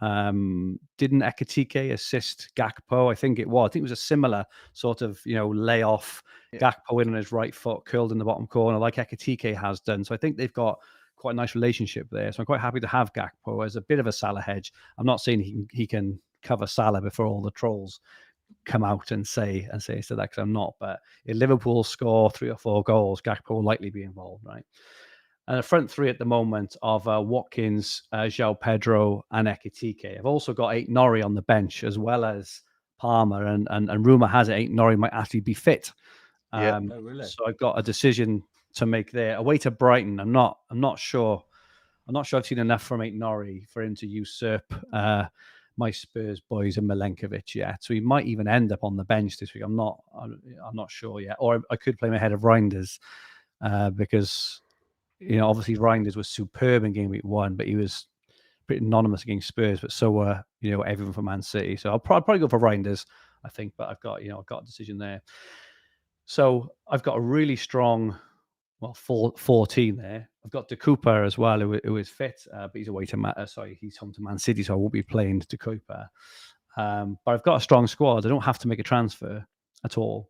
didn't Ekitike assist Gakpo? I think it was a similar sort of lay off, Gakpo in on his right foot, curled in the bottom corner like Ekitike has done. So I think they've got quite a nice relationship there. So I'm quite happy to have Gakpo as a bit of a Salah hedge. I'm not saying he can cover Salah before all the trolls come out and say so that, because I'm not. But if Liverpool score 3 or 4 goals, Gakpo will likely be involved, right? And the front 3 at the moment of Watkins, João Pedro, and Ekitike. I've also got Aït-Nouri on the bench, as well as Palmer, and rumor has it Aït-Nouri might actually be fit. Really? So I've got a decision to make there. Away to Brighton, I'm not sure. I'm not sure I've seen enough from Aït-Nouri for him to usurp my Spurs boys and Milenkovic yet. So he might even end up on the bench this week. I'm not sure yet. Or I could play him ahead of Reinders, because obviously Reinders was superb in game week 1, but he was pretty anonymous against Spurs. But so were everyone from Man City. So I'll probably go for Reinders, I think. But I've got a decision there. So I've got a really strong, 14 there. I've got De Cooper as well, who is fit, but he's away to he's home to Man City, so I won't be playing De Cooper. But I've got a strong squad. I don't have to make a transfer at all.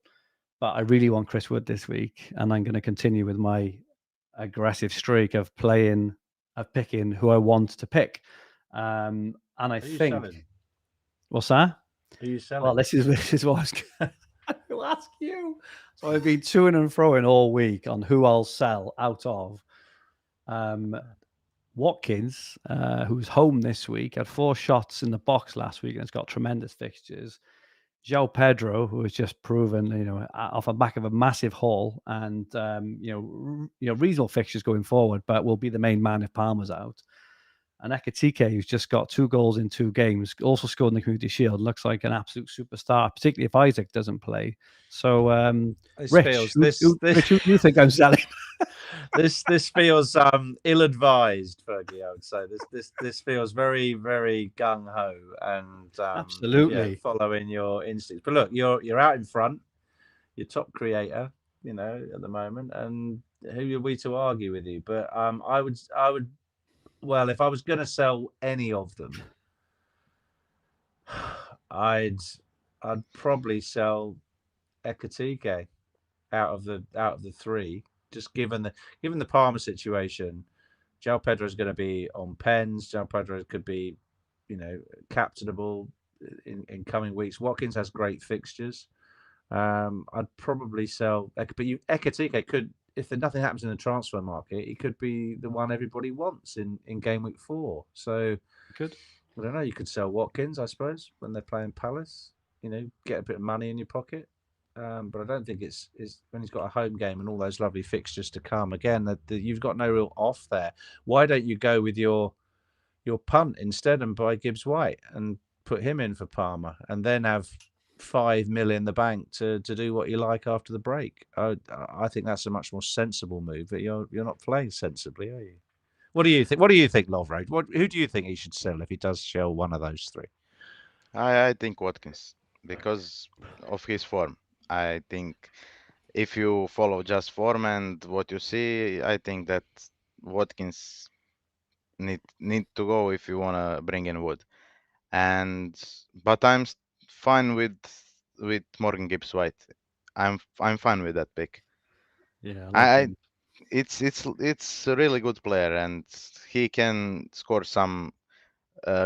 But I really want Chris Wood this week, and I'm going to continue with my aggressive streak of picking who I want to pick. And I think, what's that? Are you selling? Well, this is what I was going to ask you. So I've been to and froing all week on who I'll sell out of. Watkins, who's home this week, had 4 shots in the box last week and has got tremendous fixtures. João Pedro, who has just proven, off the back of a massive haul and reasonable fixtures going forward, but will be the main man if Palmer's out. And Ekitike, who's just got 2 goals in 2 games, also scored in the Community Shield, looks like an absolute superstar, particularly if Isaac doesn't play. So, Rich, who do you think I'm selling? This feels ill-advised, Fergie. I would say this feels very, very gung ho and absolutely following your instincts. But look, you're out in front, you're top creator, at the moment, and who are we to argue with you? But I would. Well, if I was going to sell any of them, I'd probably sell Ekitike out of the 3. Just given the Palmer situation, João Pedro is going to be on pens. João Pedro could be, captainable in coming weeks. Watkins has great fixtures. I'd probably sell, but Ekitike could. If nothing happens in the transfer market, he could be the one everybody wants in game week 4. So, good. I don't know. You could sell Watkins, I suppose, when they're playing Palace. Get a bit of money in your pocket. But I don't think it's when he's got a home game and all those lovely fixtures to come. Again, you've got no real off there. Why don't you go with your punt instead and buy Gibbs White and put him in for Palmer, and then have 5 million in the bank to do what you like after the break? I think that's a much more sensible move. But you're not playing sensibly, are you? What do you think? What do you think, Lovro? Who do you think he should sell if he does sell one of those 3? I think Watkins, because of his form. I think if you follow just form and what you see, I think that Watkins need to go if you want to bring in Wood. But I'm fine with Morgan Gibbs White. I'm fine with that pick. Yeah, it's a really good player, and he can score some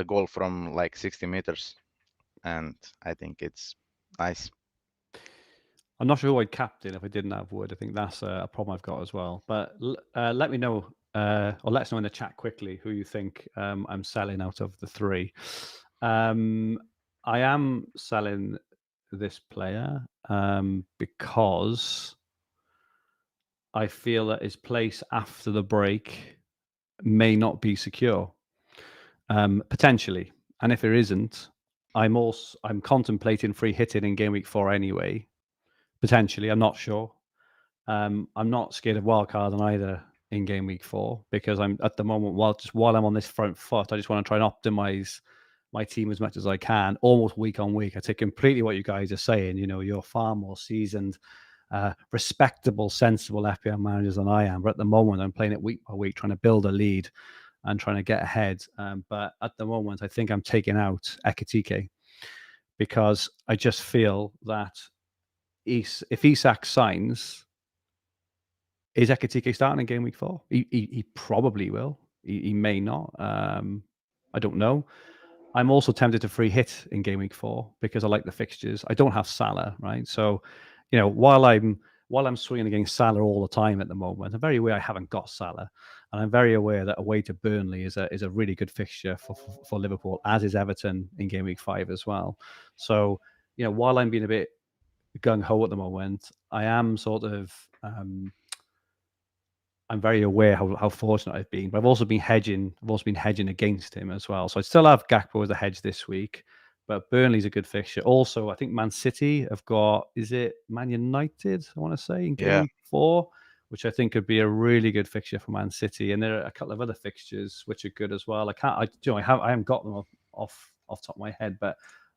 goal from like 60 meters, and I think it's nice. I'm not sure who I'd captain if I didn't have Wood. I think that's a problem I've got as well. But let me know, or let us know in the chat quickly who you think I'm selling out of the 3. I am selling this player because I feel that his place after the break may not be secure, potentially. And if it isn't, I'm contemplating free hitting in game week 4 anyway. Potentially, I'm not sure. I'm not scared of wildcard on either in game week 4 because I'm at the moment while I'm on this front foot, I just want to try and optimize my team as much as I can, almost week on week. I take completely what you guys are saying. You're far more seasoned, respectable, sensible FPL managers than I am. But at the moment, I'm playing it week by week, trying to build a lead and trying to get ahead. But at the moment, I think I'm taking out Ekitike because I just feel that if Isak signs, is Ekitike starting in game week 4? He probably will. He may not. I don't know. I'm also tempted to free hit in game week 4 because I like the fixtures. I don't have Salah, right? So, while I'm swinging against Salah all the time at the moment, I'm very aware I haven't got Salah, and I'm very aware that away to Burnley is a really good fixture for Liverpool, as is Everton in game week 5 as well. So, while I'm being a bit gung ho at the moment, I am sort of. I'm very aware how fortunate I've been, but I've also been hedging. I've also been hedging against him as well. So I still have Gakpo as a hedge this week, but Burnley's a good fixture. Also, I think Man City have got, is it Man United? I want to say in game week 4, which I think could be a really good fixture for Man City. And there are a couple of other fixtures which are good as well. I haven't got them off top of my head, but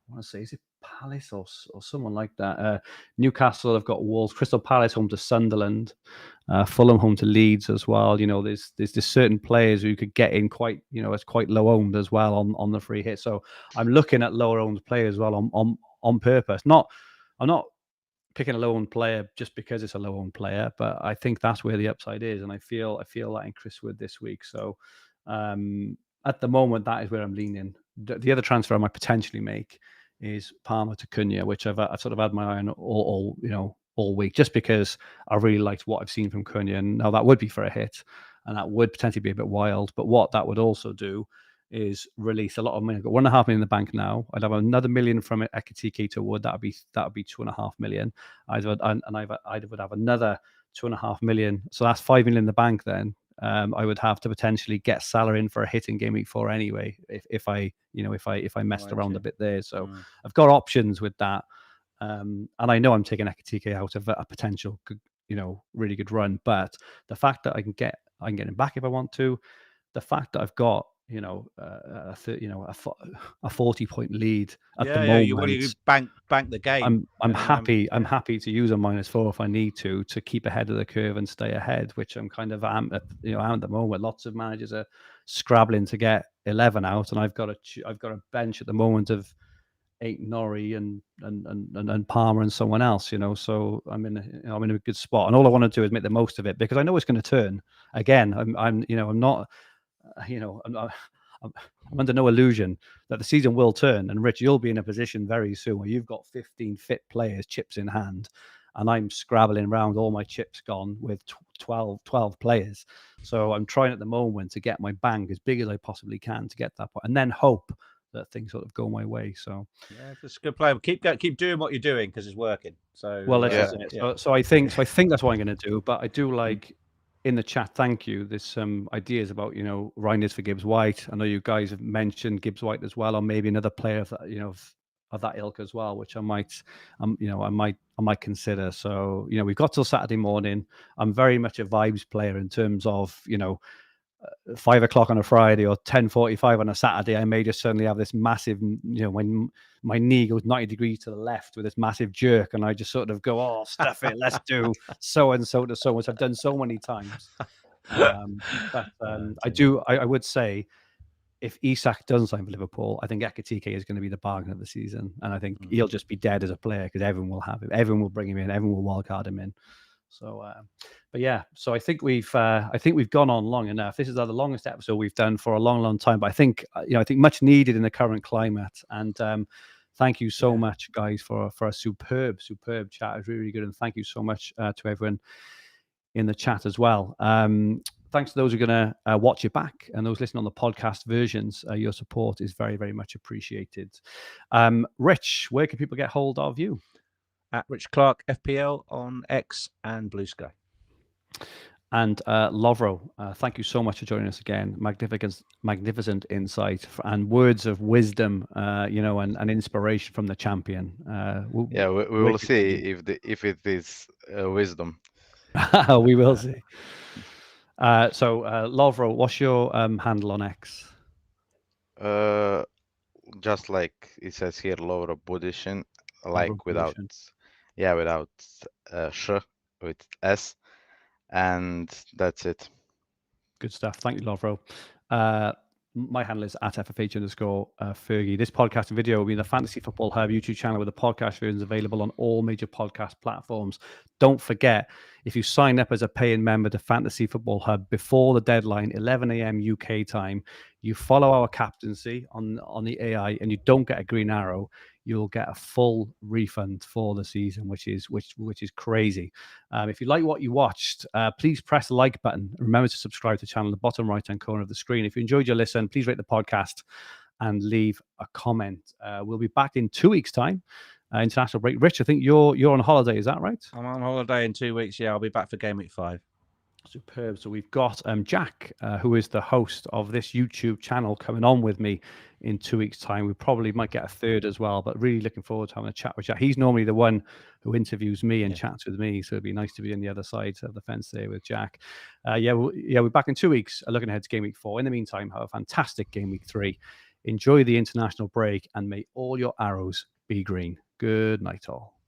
I want to say, is it Palace or someone like that? Newcastle have got Wolves, Crystal Palace home to Sunderland, Fulham home to Leeds as well. There's certain players who you could get in quite, it's quite low owned as well on the free hit. So I'm looking at lower owned players as well on purpose. I'm not picking a low owned player just because it's a low owned player, but I think that's where the upside is, and I feel that in Chris Wood this week. So at the moment, that is where I'm leaning. The other transfer I might potentially make is Palmer to Cunha, which I've sort of had my eye on all week, just because I really liked what I've seen from Cunha. And now that would be for a hit, and that would potentially be a bit wild. But what that would also do is release a lot of money. I've got 1.5 million in the bank now. I'd have another million from Ekitike to Wood. That would be 2.5 million. I would have another 2.5 million. So that's 5 million in the bank then. I would have to potentially get Salah in for a hit in game week 4 anyway, if I messed around a bit there. So I've got options with that, and I know I'm taking Ekitike out of a potential, really good run. But the fact that I can get him back if I want to, the fact that I've got a 40-point lead at the moment. You bank the game. I'm happy. I'm happy to use a -4 if I need to keep ahead of the curve and stay ahead, which I'm kind of am at the moment. Lots of managers are scrabbling to get 11 out, and I've got a bench at the moment of 8 Norrie and Palmer and someone else. So I'm in a good spot, and all I want to do is make the most of it because I know it's going to turn again. I'm not. I'm under no illusion that the season will turn. And Rich, you'll be in a position very soon where you've got 15 fit players, chips in hand, and I'm scrabbling around, all my chips gone with 12 players. So I'm trying at the moment to get my bank as big as I possibly can to get that point, and then hope that things sort of go my way. So yeah, it's a good play. Keep doing what you're doing because it's working. So So I think that's what I'm going to do. But I do like. In the chat, thank you. There's some ideas about, Reinders for Gibbs White. I know you guys have mentioned Gibbs White as well, or maybe another player of that, of that ilk as well, which I might consider. So, we've got till Saturday morning. I'm very much a vibes player in terms of, 5 o'clock on a Friday or 10:45 on a Saturday. I may just suddenly have this massive, when my knee goes 90 degrees to the left with this massive jerk, and I just sort of go, oh, stuff it, let's do so and so to so much. I've done so many times. I would say if Isak doesn't sign for Liverpool, I think Ekitike is going to be the bargain of the season, and I think he'll just be dead as a player because everyone will have him, everyone will bring him in, everyone will wildcard him in. So, but yeah, so I think we've gone on long enough. This is the longest episode we've done for a long, long time. But I think much needed in the current climate. And thank you so much, guys, for a superb chat. It was really good, and thank you so much to everyone in the chat as well. Thanks to those who are going to watch it back and those listening on the podcast versions. Your support is very, very much appreciated. Rich, where can people get hold of you? At Rich Clarke FPL on X and Blue Sky. And Lovro, thank you so much for joining us again. Magnificent insight and words of wisdom, and inspiration from the champion. We will see if it is wisdom. We will see. Lovro, what's your handle on X? Just like it says here, Lovro Budisin, Lovro like without, Budisin. without sh, with s, and that's it. Good stuff. Thank you, Lovro. My handle is at @FFH_Fergi. This podcast and video will be in the Fantasy Football Hub YouTube channel with the podcast versions available on all major podcast platforms. Don't forget, if you sign up as a paying member to Fantasy Football Hub before the deadline, 11 a.m. UK time, you follow our captaincy on the AI and you don't get a green arrow, you'll get a full refund for the season, which is crazy. If you like what you watched, please press the like button. Remember to subscribe to the channel in the bottom right-hand corner of the screen. If you enjoyed your listen, please rate the podcast and leave a comment. We'll be back in 2 weeks' time. International break. Rich, I think you're on holiday. Is that right? I'm on holiday in 2 weeks. Yeah, I'll be back for Game Week 5. Superb. So we've got Jack, who is the host of this YouTube channel, coming on with me in 2 weeks' time. We probably might get a third as well, but really looking forward to having a chat with Jack. He's normally the one who interviews me and chats with me, so it'd be nice to be on the other side of the fence there with Jack. We're back in 2 weeks, looking ahead to Game Week 4. In the meantime, have a fantastic Game Week 3. Enjoy the international break, and may all your arrows be green. Good night, all.